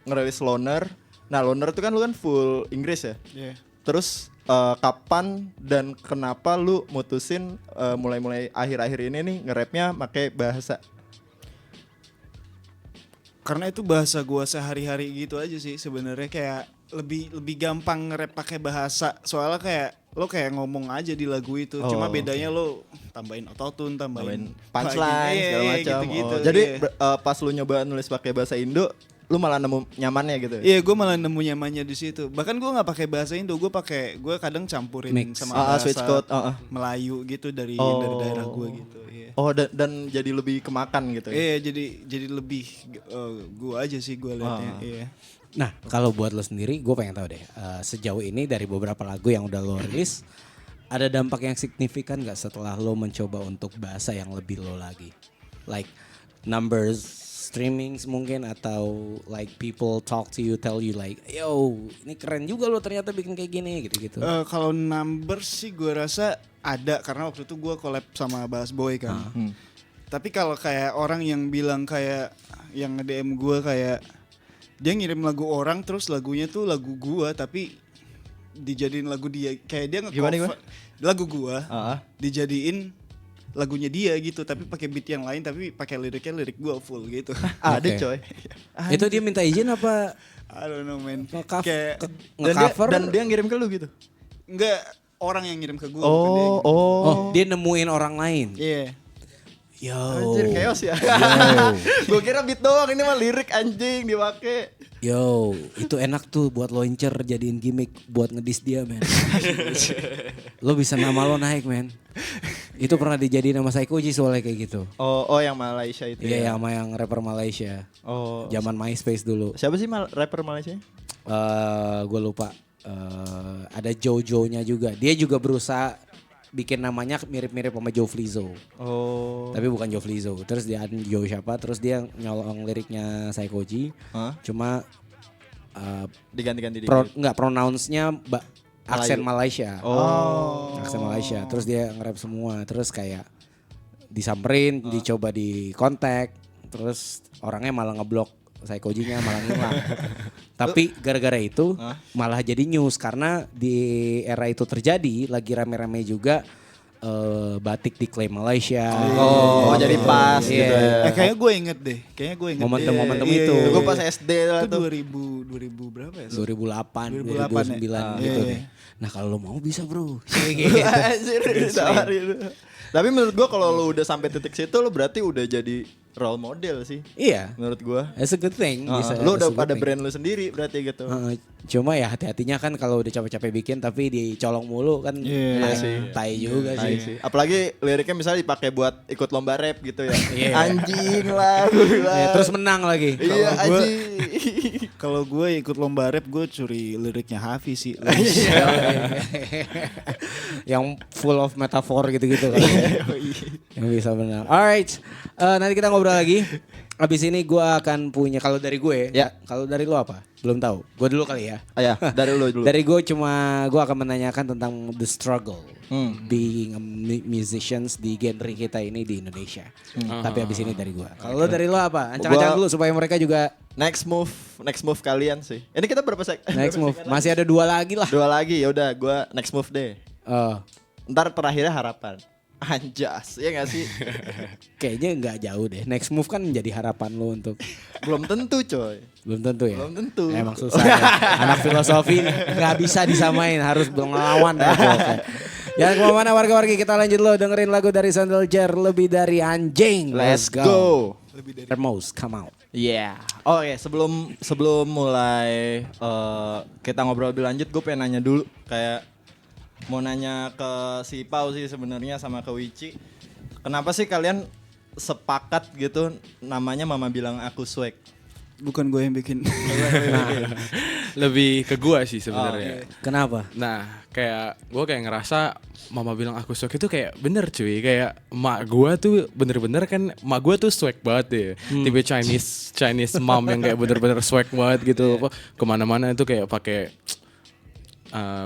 ngerilis Loner. Nah Loner itu kan lu kan full Inggris ya. Iya. Terus kapan dan kenapa lu mutusin mulai akhir-akhir ini nih nge-rapnya pakai bahasa? Karena itu bahasa gua sehari-hari gitu aja sih sebenarnya, kayak lebih gampang nge-rap pakai bahasa. Soalnya kayak lo kayak ngomong aja di lagu itu. Cuma bedanya lo tambahin autotune, tambahin Punchline segala macam. gitu-gitu. Jadi iya. pas lu nyoba nulis pakai bahasa Indo, lu malah nemu nyamannya gitu. Iya, gue malah nemu nyamannya di situ. Bahkan gue nggak pakai bahasa Indo, gue kadang campurin Mix. sama bahasa switch code, Melayu gitu dari daerah gue gitu. Iya. Oh dan jadi lebih kemakan gitu ya. Iya, jadi lebih gue aja sih gue liatnya. Iya. Nah, kalau buat lo sendiri, gue pengen tahu deh, sejauh ini dari beberapa lagu yang udah lo rilis, ada dampak yang signifikan gak setelah lo mencoba untuk bahasa yang lebih lo lagi? Like numbers, streamings mungkin, atau like people talk to you, tell you like, yo ini keren juga lo ternyata bikin kayak gini gitu-gitu. Kalau number sih gue rasa ada, karena waktu itu gue collab sama Bass Boy kan. Tapi kalau kayak orang yang bilang kayak yang nge-DM gue kayak dia ngirim lagu orang terus lagunya tuh lagu gue tapi dijadiin lagu dia, kayak dia Gimana? lagu gue dijadiin lagunya dia gitu, tapi pakai beat yang lain, tapi pakai liriknya lirik gue full gitu. Ada Oke. coy. Itu dia minta izin apa I don't know man. nge-cover? Dan dan dia ngirim ke lu gitu. Enggak, orang yang ngirim ke gue. Oh, dia nemuin orang lain. Iya. Yo. Anjir chaos ya. Gue kira beat doang, ini mah lirik anjing dipakai. Yo, itu enak tuh buat launcher jadiin gimmick buat ngedis dia, men. Lo bisa nama lo naik, men. Itu pernah dijadiin sama Saikoji soalnya kayak gitu. Oh yang Malaysia itu. Iya, ya. sama yang rapper Malaysia. Oh. Zaman MySpace dulu. Siapa sih rapper Malaysia? Gue lupa. Ada Jojo-nya juga. Dia juga berusaha bikin namanya mirip-mirip sama Joe Flizzo. Oh. Tapi bukan Joe Flizzo. Terus dia ada Joe siapa, terus dia nyolong liriknya Saikoji. Cuma Diganti-ganti dikit. pronounce-nya aksen Malaysia. Aksen Malaysia. Terus dia nge-rap semua. Terus kayak disamperin, dicoba di kontak. Terus orangnya malah ngeblok, Saikojinya malah ngilang. Tapi gara-gara itu malah jadi news karena di era itu terjadi lagi rame-rame juga batik diklaim Malaysia. Oh, jadi pas gitu ya. Kayaknya gue inget deh. Momentum-momentum Iya, itu. iya, Gue iya. pas SD lah Itu tuh. 2000 berapa ya? 2008, 2009 gitu iya. deh. Nah kalau lo mau bisa bro. Anjir, ditawarin. Tapi menurut gua kalau lu udah sampai titik situ lu berarti udah jadi role model sih. Iya. Menurut gua. It's a good thing. Lu udah ada brand lu sendiri berarti gitu. Cuma ya hati-hatinya kan kalau udah capek-capek bikin tapi dicolong mulu kan tai juga Tai sih. sih. Apalagi liriknya misalnya dipakai buat ikut lomba rap gitu ya. Iya. Anjing lah. Iya, terus menang lagi. Iya anjing. Kalau gue ikut lomba rap gue curi liriknya Hafiz sih. Yang full of metafor gitu-gitu kan. Yang bisa benar. Alright, nanti kita ngobrol lagi. Abis ini gue akan punya, kalau dari gue, Ya. kalau dari lu apa? Belum tahu. Gue dulu kali ya. Ya, dari lu dulu. Dari gue gue akan menanyakan tentang the struggle being a musicians di genre kita ini di Indonesia. Tapi abis ini dari gue. Kalau lu dari lu apa? Ancang-ancang dulu supaya mereka juga Next move kalian sih. Ini kita berapa next move. Masih ada 2 lagi lah. 2 lagi, ya udah gua next move deh. Oh, Ntar terakhirnya harapan. Anjas, ya gak sih? kayaknya nggak jauh deh. Next move kan menjadi harapan lu untuk Belum tentu coy. belum tentu ya. Belum tentu. Emang susah ya. Anak filosofi nggak bisa disamain, harus melawan. Jangan kemana-mana warga-warga, kita lanjut lo dengerin lagu dari Sandal Jar, Lebih Dari Anjing. Let's go. Most come out. Iya. Oke, sebelum mulai kita ngobrol lebih lanjut, gue pengen nanya dulu, kayak mau nanya ke si Pau sih sebenarnya sama ke Wici. Kenapa sih kalian sepakat gitu namanya Mama Bilang Aku Swag? Bukan gue yang bikin. Lebih ke gua sih sebenarnya. Kenapa? Nah, kayak gue kayak ngerasa Mama Bilang Aku Swag itu kayak bener cuy. Kayak emak gue tuh bener-bener kan, emak gue tuh swag banget ya. Tipe Chinese mom yang kayak bener-bener swag banget gitu. Kemana-mana itu kayak pakai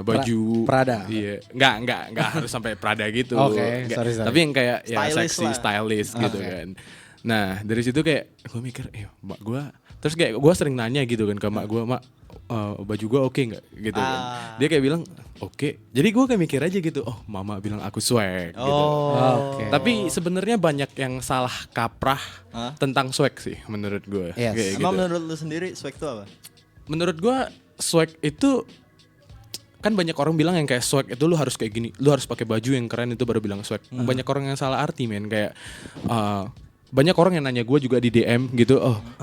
baju Prada. Iya, nggak harus sampai Prada gitu. Oke, Nggak. sorry. Tapi yang kayak ya Stylish seksi, lah. stylish gitu kan. Nah dari situ kayak gue mikir, mak gue, terus kayak gue sering nanya gitu kan ke mak gue, mak baju gue oke nggak gitu kan. Dia kayak bilang oke. Jadi gue kayak mikir aja gitu, oh Mama Bilang Aku swag gitu. Oke. Tapi sebenarnya banyak yang salah kaprah tentang swag sih menurut gue. Yes. Kayak Emang gitu. menurut lu sendiri swag itu apa? Menurut gue swag itu kan banyak orang bilang yang kayak swag itu lu harus kayak gini, lu harus pakai baju yang keren itu baru bilang swag. Banyak orang yang salah arti men, kayak banyak orang yang nanya gue juga di DM gitu,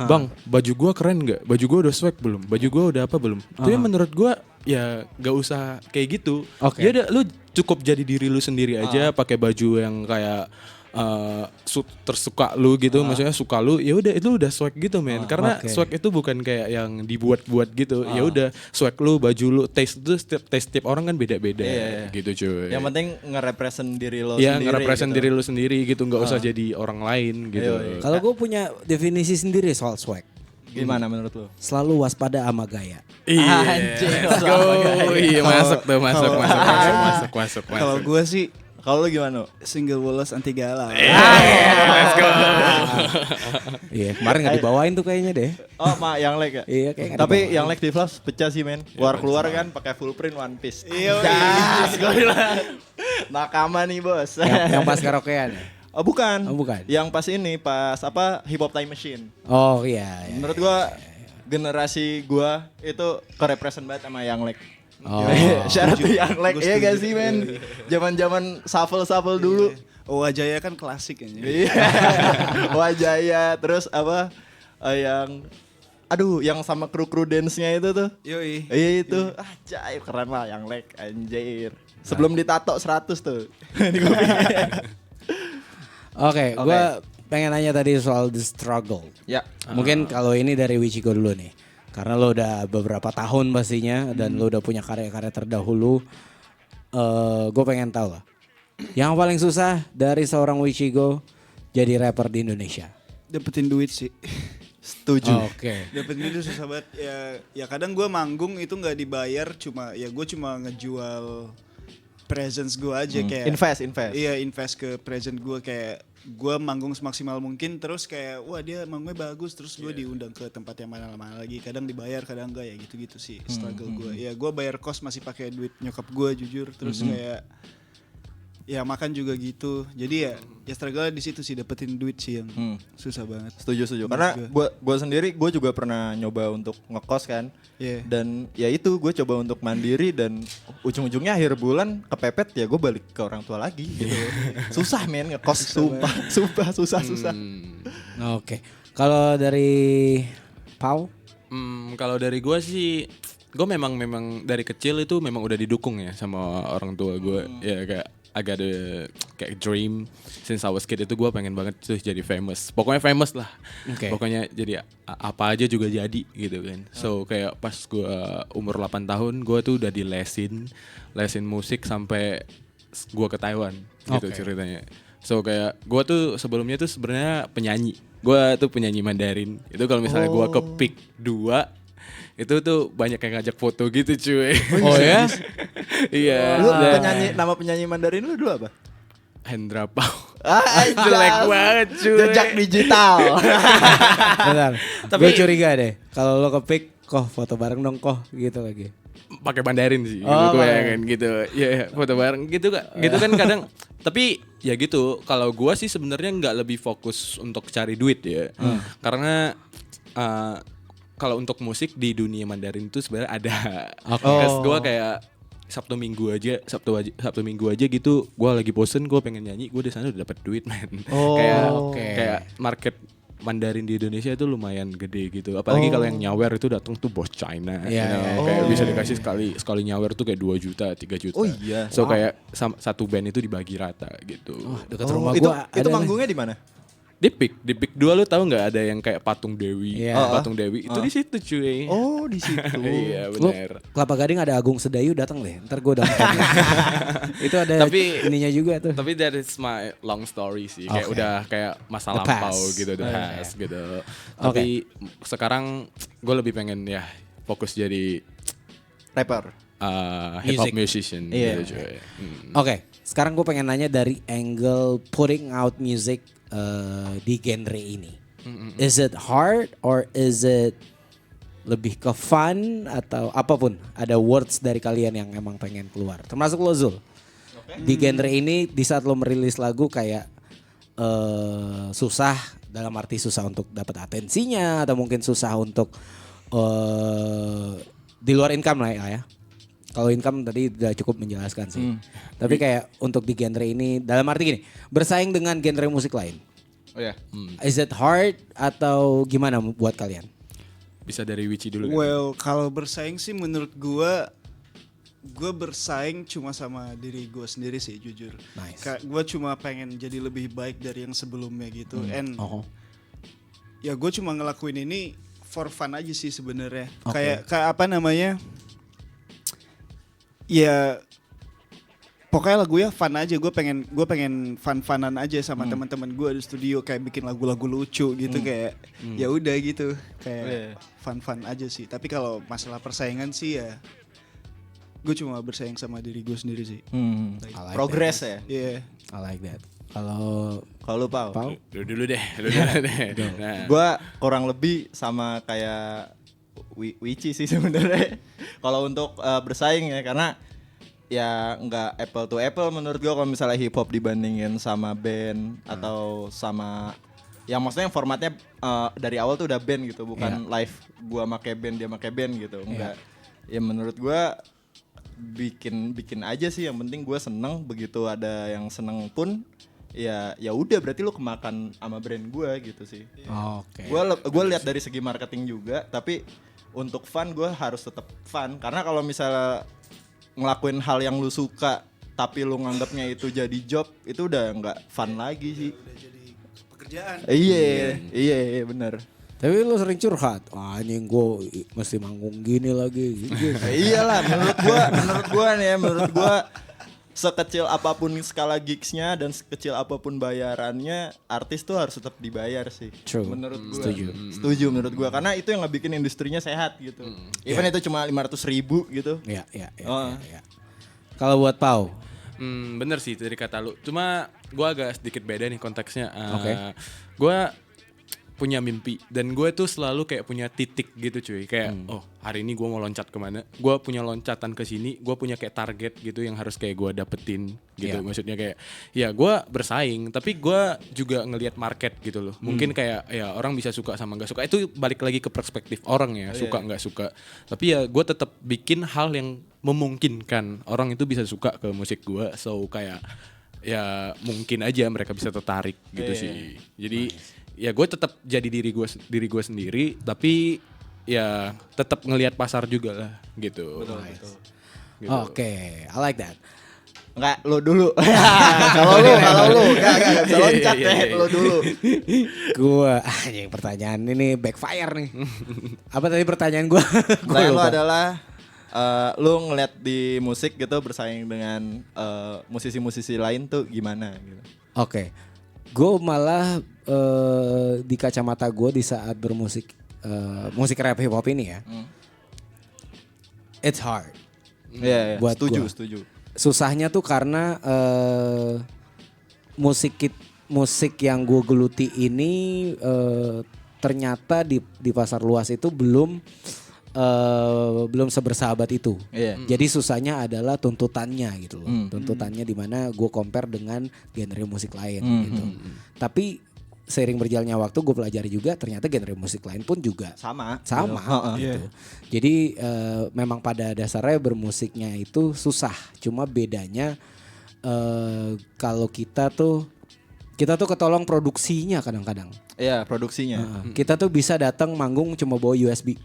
bang baju gue keren nggak, baju gue udah swag belum, baju gue udah apa belum. Tapi menurut gue ya gak usah kayak gitu. Oke. Ya udah lu cukup jadi diri lu sendiri aja, pakai baju yang kayak tersuka lu gitu, maksudnya suka lu, ya udah itu udah swag gitu men. Karena Oke. swag itu bukan kayak yang dibuat-buat gitu. Ya udah swag lu, baju lu, taste itu setiap orang kan beda-beda gitu cuy. Yang penting nge-represent diri lo ya sendiri. nge-represent gitu. diri lu sendiri gitu, nggak usah jadi orang lain gitu. Kalau gue punya definisi sendiri soal swag. Gimana menurut lo? Selalu waspada sama gaya. Iya, let's go. Iya masuk tuh, masuk. Kalau gue sih Kalau lo gimana? single bolos anti galau. Let's go. Iya, kemarin nggak dibawain tuh kayaknya deh. Oh, yang leg ya? Iya, kayak nggak Tapi dibawain. yang leg di Flash pecah sih men. Keluar kan pakai full print One Piece. Iya, Jas, gue bilang. Nakama nih bos. yang pas karaokean. Oh bukan. Oh, bukan. Yang pas ini, pas apa Hip Hop Time Machine. Oh iya. Menurut gua generasi gua itu kerepresent banget sama yang leg. Oh. Syarat tuh yang leg. Gua Iya gak setuju. sih men? Zaman-zaman shuffle dulu. Wajaya kan klasik kan. Iya. Wajaya terus apa yang aduh yang sama kru dance-nya itu tuh. Yoi. Iya itu. Ajaib keren lah yang leg anjir. Sebelum ditato 100 tuh. Ini gua pikir. Oke, gue pengen nanya tadi soal the struggle. Ya. Mungkin kalau ini dari Wichiko dulu nih. Karena lo udah beberapa tahun pastinya dan lo udah punya karya-karya terdahulu. Gue pengen tahu lah. Yang paling susah dari seorang Wichiko jadi rapper di Indonesia. Dapetin duit sih. Setuju. Oke. Dapetin duit susah banget. Ya kadang gue manggung itu nggak dibayar, gue cuma ngejual presence gue aja kayak. Invest. Iya, invest ke present gue, kayak gue manggung semaksimal mungkin, terus kayak wah dia manggungnya bagus, terus gue diundang ke tempat yang mana lagi, kadang dibayar kadang enggak, ya gitu-gitu sih struggle gue. Ya gue bayar kos masih pakai duit nyokap gue jujur, terus kayak ya makan juga gitu. Jadi ya struggle di situ sih, dapetin duit sih yang susah banget. Setuju. Karena gue sendiri gue juga pernah nyoba untuk ngekos kan. Iya. Dan ya itu gue coba untuk mandiri dan ujung-ujungnya akhir bulan kepepet ya gue balik ke orang tua lagi gitu. Susah men ngekos, sumpah susah. Oke. Kalau dari Pau? Kalau dari gue sih, gue memang dari kecil itu memang udah didukung ya sama orang tua gue. Ya kayak agak ada kayak dream since I was kid itu gue pengen banget tuh jadi famous. Pokoknya famous lah. Oke. Pokoknya jadi apa aja juga jadi gitu kan. So kayak pas gue umur 8 tahun gue tuh udah lesin musik sampai gue ke Taiwan gitu ceritanya. So kayak gue tuh sebelumnya tuh sebenarnya penyanyi. Gue tuh penyanyi Mandarin. Itu kalau misalnya gue ke pick 2 itu tuh banyak yang ngajak foto gitu cuy. Oh ya? Iya. Lu nama penyanyi Mandarin lu dulu apa? Hendra Pau. Jelek banget cuy. Jejak digital. Bentar. Gue curiga deh. Kalau lo ke-pick, koh foto bareng dong koh gitu lagi. Pakai Mandarin sih gitu Oh, gue pakai. kan gitu. Iya, foto bareng gitu kan. Gitu kan kadang tapi ya gitu, kalau gue sih sebenarnya nggak lebih fokus untuk cari duit ya. Karena kalau untuk musik di dunia Mandarin itu sebenarnya ada. Terus gue kayak Sabtu Minggu aja gitu, gue lagi bosen, gue pengen nyanyi, gue di sana udah dapat duit men. Kayak market Mandarin di Indonesia itu lumayan gede gitu. Apalagi kalau yang nyawer itu datang tuh bos China. Iya, Kayak bisa dikasih sekali nyawer tuh kayak 2 juta, 3 juta. Oh iya. So kayak satu band itu dibagi rata gitu. Dekat rumah itu gua itu ada manggungnya di mana? Di Pik 2 lu tahu nggak ada yang kayak patung Dewi, Iya. patung Dewi itu di situ cuy. Oh, di situ. Iya Lu benar. Kelapa Gading ada Agung Sedayu datang deh. Ntar gue datang. Itu ada Tapi- ininya juga tuh. Tapi that is my long story sih. Kayak Oke. udah kayak masa The past. lampau gitu, the past gitu. Tapi sekarang gue lebih pengen ya fokus jadi Rapper. hip hop musician Iya. gitu cuy. Oke, sekarang gue pengen nanya dari angle putting out music di genre ini. Is it hard or is it lebih ke fun atau apapun? Ada words dari kalian yang emang pengen keluar. Termasuk lo Zul. Di genre ini di saat lo merilis lagu kayak susah dalam arti susah untuk dapat atensinya atau mungkin susah untuk di luar income lah ya. Kalau income tadi udah cukup menjelaskan sih. Tapi kayak untuk di genre ini dalam arti gini, bersaing dengan genre musik lain. Oh ya. Is it hard atau gimana buat kalian? Bisa dari Wici dulu kan? Well, kalau bersaing sih menurut gue bersaing cuma sama diri gue sendiri sih jujur. Nice. Gue cuma pengen jadi lebih baik dari yang sebelumnya gitu. And ya gue cuma ngelakuin ini for fun aja sih sebenarnya. Kayak apa namanya? Ya pokoknya lagunya fun aja. Gue pengen fun-funan aja sama teman-teman gue di studio kayak bikin lagu-lagu lucu gitu kayak ya udah gitu kayak fun-fun aja sih. Tapi kalau masalah persaingan sih ya gue cuma bersaing sama diri gue sendiri sih. like Progress ya. Iya. I like that. Kalau Kalau lu Pau. Lu dulu deh. Nah, Gua kurang lebih sama kayak Wici sih sebenarnya. Kalau untuk bersaing ya karena ya nggak apple to apple menurut gua kalau misalnya hip hop dibandingin sama band atau sama yang maksudnya yang formatnya dari awal tuh udah band gitu, bukan live gua make band dia make band gitu. Enggak. Ya menurut gua bikin aja sih, yang penting gua seneng, begitu ada yang seneng pun ya udah berarti lu kemakan sama brand gua gitu sih. Oke. Gue lihat dari segi marketing juga, tapi untuk fun gue harus tetap fun karena kalau misalnya ngelakuin hal yang lu suka tapi lu nganggapnya itu jadi job, itu udah nggak fun lagi sih. Udah jadi pekerjaan. Iya benar. Tapi lu sering curhat. Wah, anjing gue mesti manggung gini lagi. Gitu. Iyalah menurut gua sekecil apapun skala gigsnya dan sekecil apapun bayarannya, artis tuh harus tetap dibayar sih. True. Menurut gua. Setuju. Menurut gua karena itu yang ngebikin industrinya sehat gitu. Even itu cuma 500.000 gitu. Iya. Oh. Kalau buat Pau, bener sih dari kata lu. Cuma gue agak sedikit beda nih konteksnya. Oke. Gue punya mimpi dan gue tuh selalu kayak punya titik gitu cuy. Kayak oh hari ini gue mau loncat kemana. Gue punya loncatan ke sini. Gue punya kayak target gitu yang harus kayak gue dapetin gitu. Iya. Maksudnya kayak ya gue bersaing tapi gue juga ngelihat market gitu loh. Mungkin kayak ya orang bisa suka sama nggak suka. Itu balik lagi ke perspektif orang ya. Suka nggak suka. Tapi ya gue tetap bikin hal yang memungkinkan orang itu bisa suka ke musik gue. So kayak ya mungkin aja mereka bisa tertarik gitu sih. Jadi ya gue tetap jadi diri gue sendiri, tapi ya tetap ngelihat pasar juga lah gitu. Betul. Gitu. Oke, I like that. Enggak, lo dulu. Kalau lu enggak bisa loncat deh, lo dulu. Gua anjing pertanyaan ini backfire nih. Apa tadi pertanyaan gua? Gua Pertanyaan lo lupa. adalah lu ngeliat di musik gitu bersaing dengan musisi-musisi lain tuh gimana gitu. Oke. Gue malah di kacamata gue di saat bermusik musik rap hip hop ini ya. It's hard. Iya, Buat gua. setuju. Susahnya tuh karena musik yang gue geluti ini ternyata di pasar luas itu belum sebersahabat itu. Iya. Jadi susahnya adalah tuntutannya gitu loh. Tuntutannya di mana gue compare dengan genre musik lain gitu. Tapi seiring berjalannya waktu gue pelajari juga ternyata genre musik lain pun juga Sama gitu. Jadi memang pada dasarnya bermusiknya itu susah. Cuma bedanya kalau kita tuh kita tuh ketolong produksinya kadang-kadang. Iya, produksinya. Kita tuh bisa datang manggung cuma bawa USB.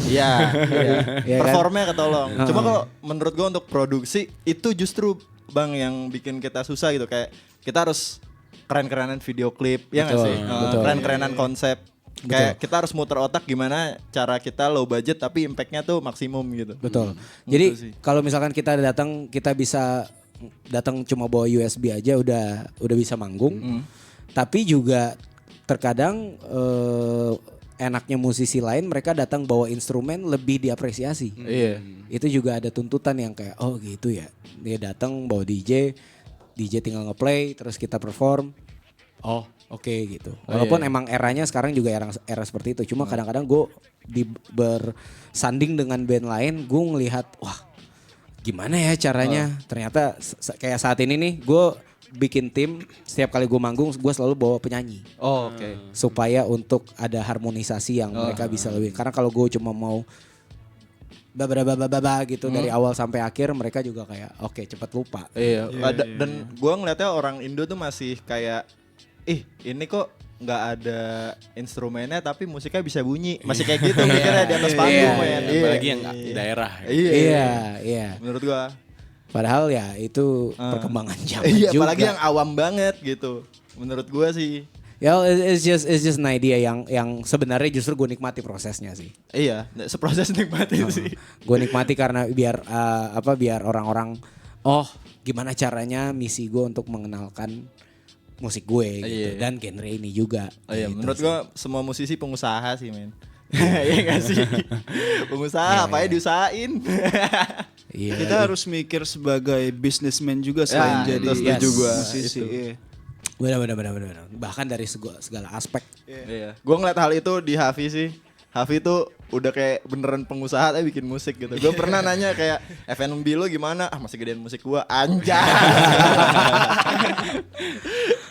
Iya, iya. Iya kan? Performnya ketolong. Cuma kalau menurut gua untuk produksi itu justru Bang yang bikin kita susah gitu, kayak kita harus keren-kerenan video klip, ya nggak Betul, sih? betul. Keren-kerenan konsep. Kayak kita harus muter otak gimana cara kita low budget tapi impactnya tuh maksimum gitu. Betul. Gitu Jadi sih. kalau misalkan kita datang, kita bisa datang cuma bawa USB aja udah bisa manggung. Tapi juga terkadang enaknya musisi lain mereka datang bawa instrumen lebih diapresiasi. Iya. Itu juga ada tuntutan yang kayak oh gitu ya. Dia datang bawa DJ tinggal ngeplay terus kita perform. Oh, oke gitu. Walaupun emang eranya sekarang juga era seperti itu. Cuma kadang-kadang gue bersanding dengan band lain, gue ngelihat wah gimana ya caranya. Ternyata kayak saat ini nih gue bikin tim, setiap kali gue manggung gue selalu bawa penyanyi. Oh, oke. Supaya untuk ada harmonisasi yang mereka bisa lebih. Karena kalau gue cuma mau baba gitu dari awal sampai akhir, mereka juga kayak oke cepet lupa. Iya, dan gua ngeliatnya orang Indo tuh masih kayak ini kok nggak ada instrumennya tapi musiknya bisa bunyi. Masih kayak gitu mikirnya di atas panggung men. Apalagi yang daerah. Iya. Menurut gua. Padahal ya itu perkembangan zaman Iya, juga. apalagi yang awam banget gitu. Menurut gua sih. Ya, it's just an idea yang sebenarnya justru gue nikmati prosesnya sih. Iya, seproses nikmatin sih. Gue nikmati karena biar orang-orang gimana caranya misi gue untuk mengenalkan musik gue gitu dan genre ini juga. Oh iya, gitu menurut sih. gua semua musisi pengusaha sih men. Iya gak sih? Pengusaha apa ya diusahain. Iya. Kita harus mikir sebagai businessman juga selain jadi itu setuju gua. musisi. Iya. Benar. Bahkan dari segala aspek. Iya. Gua ngeliat hal itu di Hafi sih. Hafi tuh udah kayak beneran pengusaha tapi bikin musik gitu. Gue pernah nanya kayak FNB lo gimana? Masih gedean musik gua. Anjay.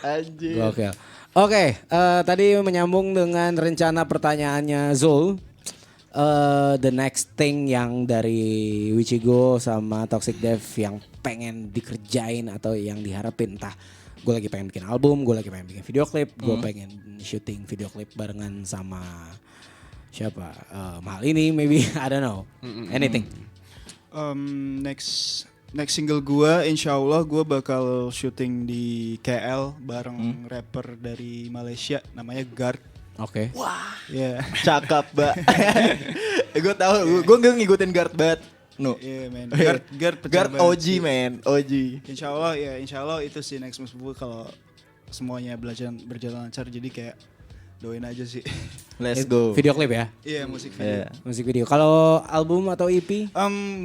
Anjir. Oke. Oke, tadi menyambung dengan rencana pertanyaannya Zul. The next thing yang dari Wichigo sama Toxic Dev yang pengen dikerjain atau yang diharapin, entah gue lagi pengen bikin album, gue lagi pengen bikin video klip, gue pengen syuting video klip barengan sama siapa, Mahal ini maybe, I don't know, anything. Next single gua insya Allah gua bakal syuting di KL bareng rapper dari Malaysia namanya Guard. Oke. Ya. Cakep, Mbak. Gue tahu, gue ngikutin Guard banget. No. Iya men. Guard pecah banget OG sih. man, OG. Insya Allah itu sih next move gue kalau semuanya berjalan lancar, jadi kayak doain aja sih. Let's go. Video klip ya, Iya musik video. Iya. musik video. Kalau album atau E EP?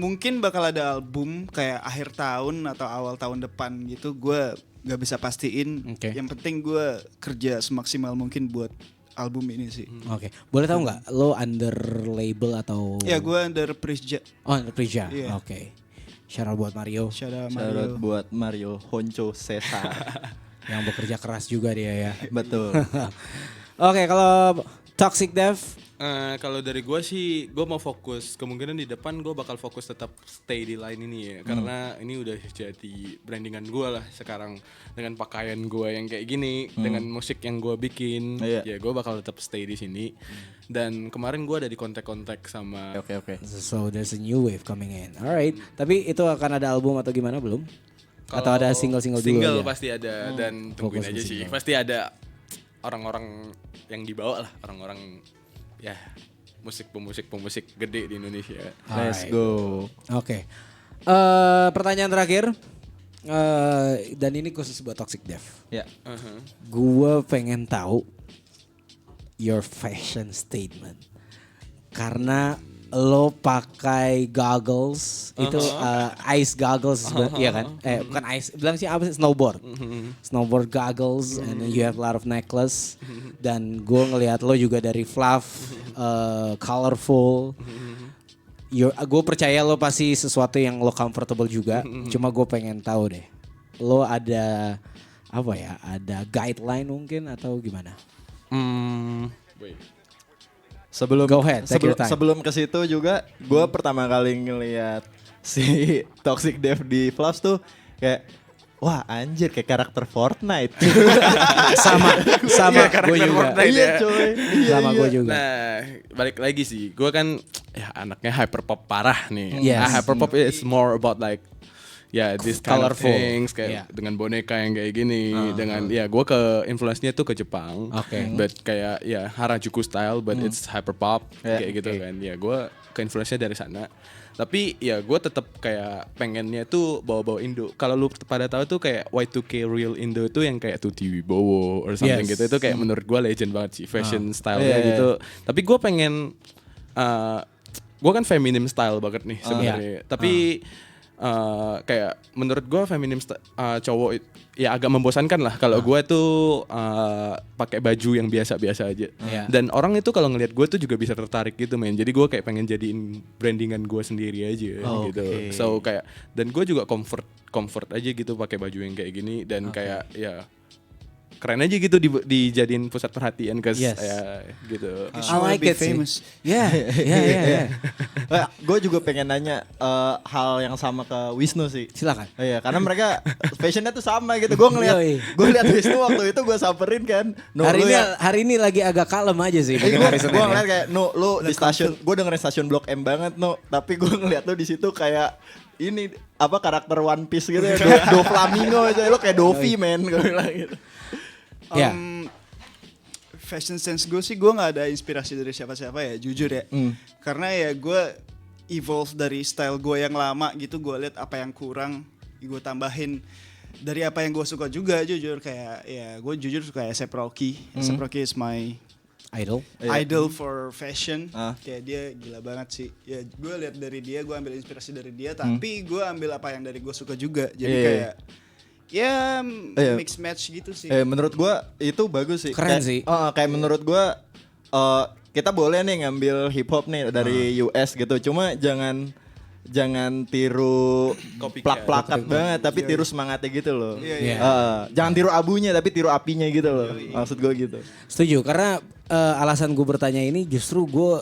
Mungkin bakal ada album kayak akhir tahun atau awal tahun depan gitu. Gue nggak bisa pastiin. Oke. Yang penting gue kerja semaksimal mungkin buat album ini sih. Oke. Boleh tahu nggak lo under label atau? Ya gue under Prisja. Oh, under Prija. Iya. Oke. Shout out buat Mario Shout out Shout out Mario. buat Mario Honcho Cesar. yang bekerja keras juga dia ya. Betul. Oke, kalau Toxic Dev, Kalau dari gue sih, gue mau fokus, kemungkinan di depan gue bakal fokus tetap stay di line ini ya, karena ini udah jadi brandingan gue lah sekarang dengan pakaian gue yang kayak gini, dengan musik yang gue bikin, Iya. ya gue bakal tetap stay di sini. Dan kemarin gue ada di kontak-kontak sama Oke. so there's a new wave coming in. Alright, tapi itu akan ada album atau gimana belum? Atau ada single-single dulu single aja? pasti ada dan tungguin Fokus aja ke sih, single. pasti ada orang-orang yang dibawa lah, orang-orang ya pemusik gede di Indonesia. Let's Alright. go. Oke. Pertanyaan terakhir. Dan ini khusus buat Toxic Dev. Ya. Gue pengen tahu your fashion statement. Karena lo pakai goggles itu ice goggles iya kan? Bukan ice, bilang sih apa sih, snowboard. Snowboard goggles and then you have a lot of necklace. Dan gue ngelihat lo juga dari fluff, colorful. Gue percaya lo pasti sesuatu yang lo comfortable juga. Cuma gue pengen tahu deh, lo ada apa ya? Ada guideline mungkin atau gimana? Wait. Sebelum Go ahead, take your time. sebelum ke situ juga, gue pertama kali ngeliat si Toxic Dev di Flaps tuh kayak wah anjir kayak karakter Fortnite. sama gue juga. Iya coy. Iya, Sama gue juga. Nah, balik lagi sih. Gue kan ya anaknya hyperpop parah nih. Yes. Hyperpop is more about like this kind of Colorful. things kayak dengan boneka yang kayak gini, dengan gue ke influence-nya tuh ke Jepang. Oke. But kayak Harajuku style but it's hyperpop kayak gitu kan. Ya gue ke influence-nya dari sana. Tapi ya gue tetap kayak pengennya tuh bawa-bawa Indo. Kalau lu pada tahu tuh kayak Y2K real Indo itu yang kayak Tuti Wibowo or something Yes. gitu. Itu kayak menurut gue legend banget sih fashion style-nya gitu. Tapi gue pengen gue kan feminim style banget nih sebenarnya. Tapi kayak menurut gue feminim cowok ya agak membosankan lah kalau gue tuh pakai baju yang biasa-biasa aja. Dan orang itu kalau ngelihat gue tuh juga bisa tertarik gitu men. Jadi gue kayak pengen jadiin brandingan gue sendiri aja gitu. So kayak dan gue juga comfort aja gitu pakai baju yang kayak gini dan kayak ya keren aja gitu dijadiin pusat perhatian ke Yes. ya gitu. I like it famous. sih. Yeah. Gue juga pengen nanya hal yang sama ke Wisnu sih. Silakan. Iya, karena mereka fashionnya tuh sama gitu. Gue ngeliat Wisnu waktu itu gue samperin kan. Hari ini lagi agak kalem aja sih. Gue hari Senin ya. ngeliat kayak, lu di stasiun, gue dengerin stasiun Blok M banget, tapi gue ngeliat lu di situ kayak ini apa karakter One Piece gitu ya, Do Flamingo aja, lu kayak Dovi men, gue bilang gitu. Ya. Fashion sense gue sih gue nggak ada inspirasi dari siapa-siapa ya jujur ya. Karena ya gue evolve dari style gue yang lama gitu, gue lihat apa yang kurang, gue tambahin dari apa yang gue suka juga jujur kayak ya gue jujur suka A$AP Rocky. A$AP Rocky is my idol for fashion. Kayak dia gila banget sih. Ya gue lihat dari dia, gue ambil inspirasi dari dia, tapi gue ambil apa yang dari gue suka juga. Jadi kayak mix match gitu sih. Menurut gua itu bagus sih. Keren Kayak, sih. Kayak menurut gua kita boleh nih ngambil hip hop nih dari US gitu. Cuma jangan tiru plak-plakat banget, tapi tiru semangatnya gitu loh. Jangan tiru abunya, tapi tiru apinya gitu loh. Maksud gua gitu. Setuju, karena alasan gue bertanya ini justru gue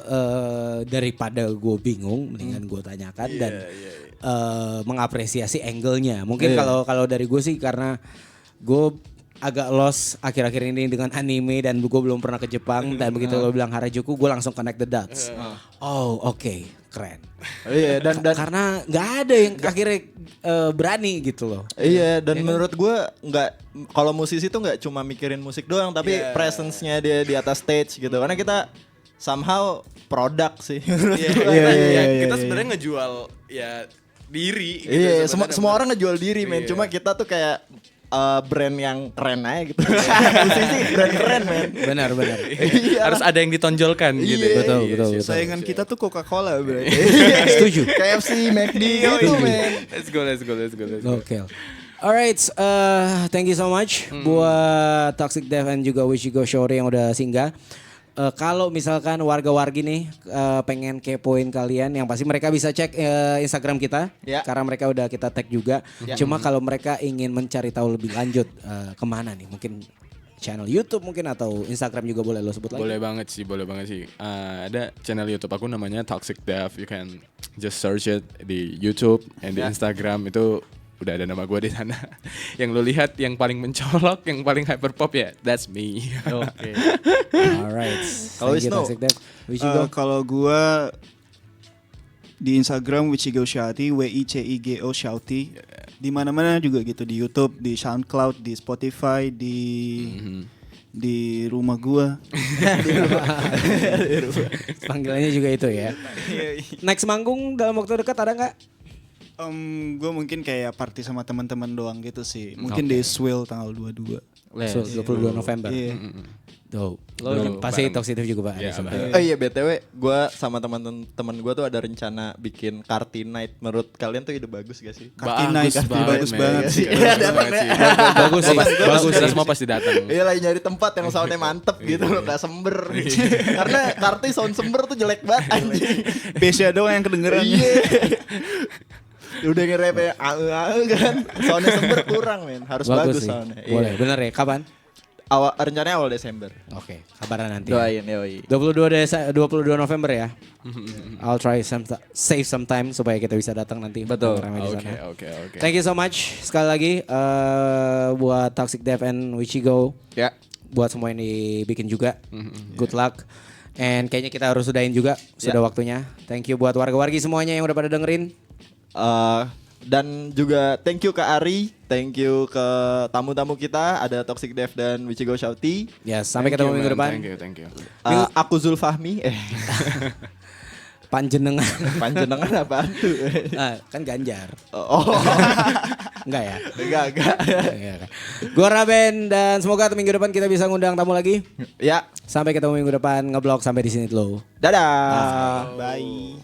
daripada gue bingung, mendingan gue tanyakan dan mengapresiasi angle-nya. Mungkin kalau dari gue sih karena gue agak lost akhir-akhir ini dengan anime dan gue belum pernah ke Jepang dan begitu lo bilang Harajuku gue langsung connect the dots. Oke, keren. Iya dan karena nggak ada yang akhirnya berani gitu loh. Iya dan menurut gue nggak, kalau musisi tuh nggak cuma mikirin musik doang tapi presence-nya dia di atas stage gitu, karena kita somehow produk sih. Kita sebenarnya ngejual ya diri gitu. Iya, semua orang ngejual diri men, cuma kita tuh kayak brand yang keren aja gitu. Musisi brand keren men. Benar. Harus ada yang ditonjolkan gitu. Betul. Saingan kita tuh Coca-Cola berarti. Setuju. KFC, McD gitu men. Let's go. Oke. Alright, thank you so much buat Toxic Dev and juga Wichigo Shori yang udah singgah. Kalau misalkan warga-wargi nih pengen kepoin kalian, yang pasti mereka bisa cek Instagram kita, karena mereka udah kita tag juga. Cuma kalau mereka ingin mencari tahu lebih lanjut kemana nih, mungkin channel YouTube mungkin atau Instagram juga boleh lo sebut lagi. Boleh banget sih. Ada channel YouTube aku namanya Toxic Dev. You can just search it di YouTube and di Instagram, itu udah ada nama gue di sana. Yang lo lihat yang paling mencolok, yang paling hyperpop ya, that's me. Oke. Alright. Kalau Wisnu? Kalau gue di Instagram Wichigo Shouty, WICIGO Shouty. Di mana-mana juga gitu, di YouTube, di SoundCloud, di Spotify, di rumah gua. Panggilannya juga itu ya. Next manggung dalam waktu dekat ada nggak? Gue mungkin kayak party sama teman-teman doang gitu sih. Mungkin di Swill tanggal 22. 22 November. Iya. Tuh. Lo pasti Toxic Dev juga Pak. Oh iya BTW, gue sama teman-teman gue tuh ada rencana bikin Karti Night. Menurut kalian tuh ide bagus gak sih? Karti Night bagus banget sih. Bagus sih. Kita semua pasti datang. Iya lagi nyari tempat yang soundnya mantep gitu loh, gak sember. Karena Karti sound sember tuh jelek banget anjing. Bassnya doang yang kedengeran. Udah nge-rap kan, soundnya sember kurang men, harus bagus sih. soundnya. Boleh, bener ya, kapan? rencananya awal Desember. Oke, kabaran nanti. Doain yoi. 22 November ya. I'll try save some time supaya kita bisa datang nanti. Betul. Rame di Oke, sana. oke, oke. Thank you so much sekali lagi buat Toxic Dev and Wichigo. Ya. Buat semua yang dibikin juga. Good luck. And kayaknya kita harus sudahin juga. Sudah waktunya. Thank you buat warga-wargi semuanya yang udah pada dengerin. Dan juga thank you ke Ari, thank you ke tamu-tamu kita, ada Toxic Dev dan Wichigo Shouty. Ya, sampai Thank ketemu you, minggu man. depan. Thank you. Aku Zulfahmi, Panjenengan. panjenengan apaan tuh? Kan Ganjar. Oh, Enggak ya? enggak. Gue Raben dan semoga minggu depan kita bisa ngundang tamu lagi. Ya, Sampai ketemu minggu depan, ngeblog sampai di sini dulu. dadah. Bye.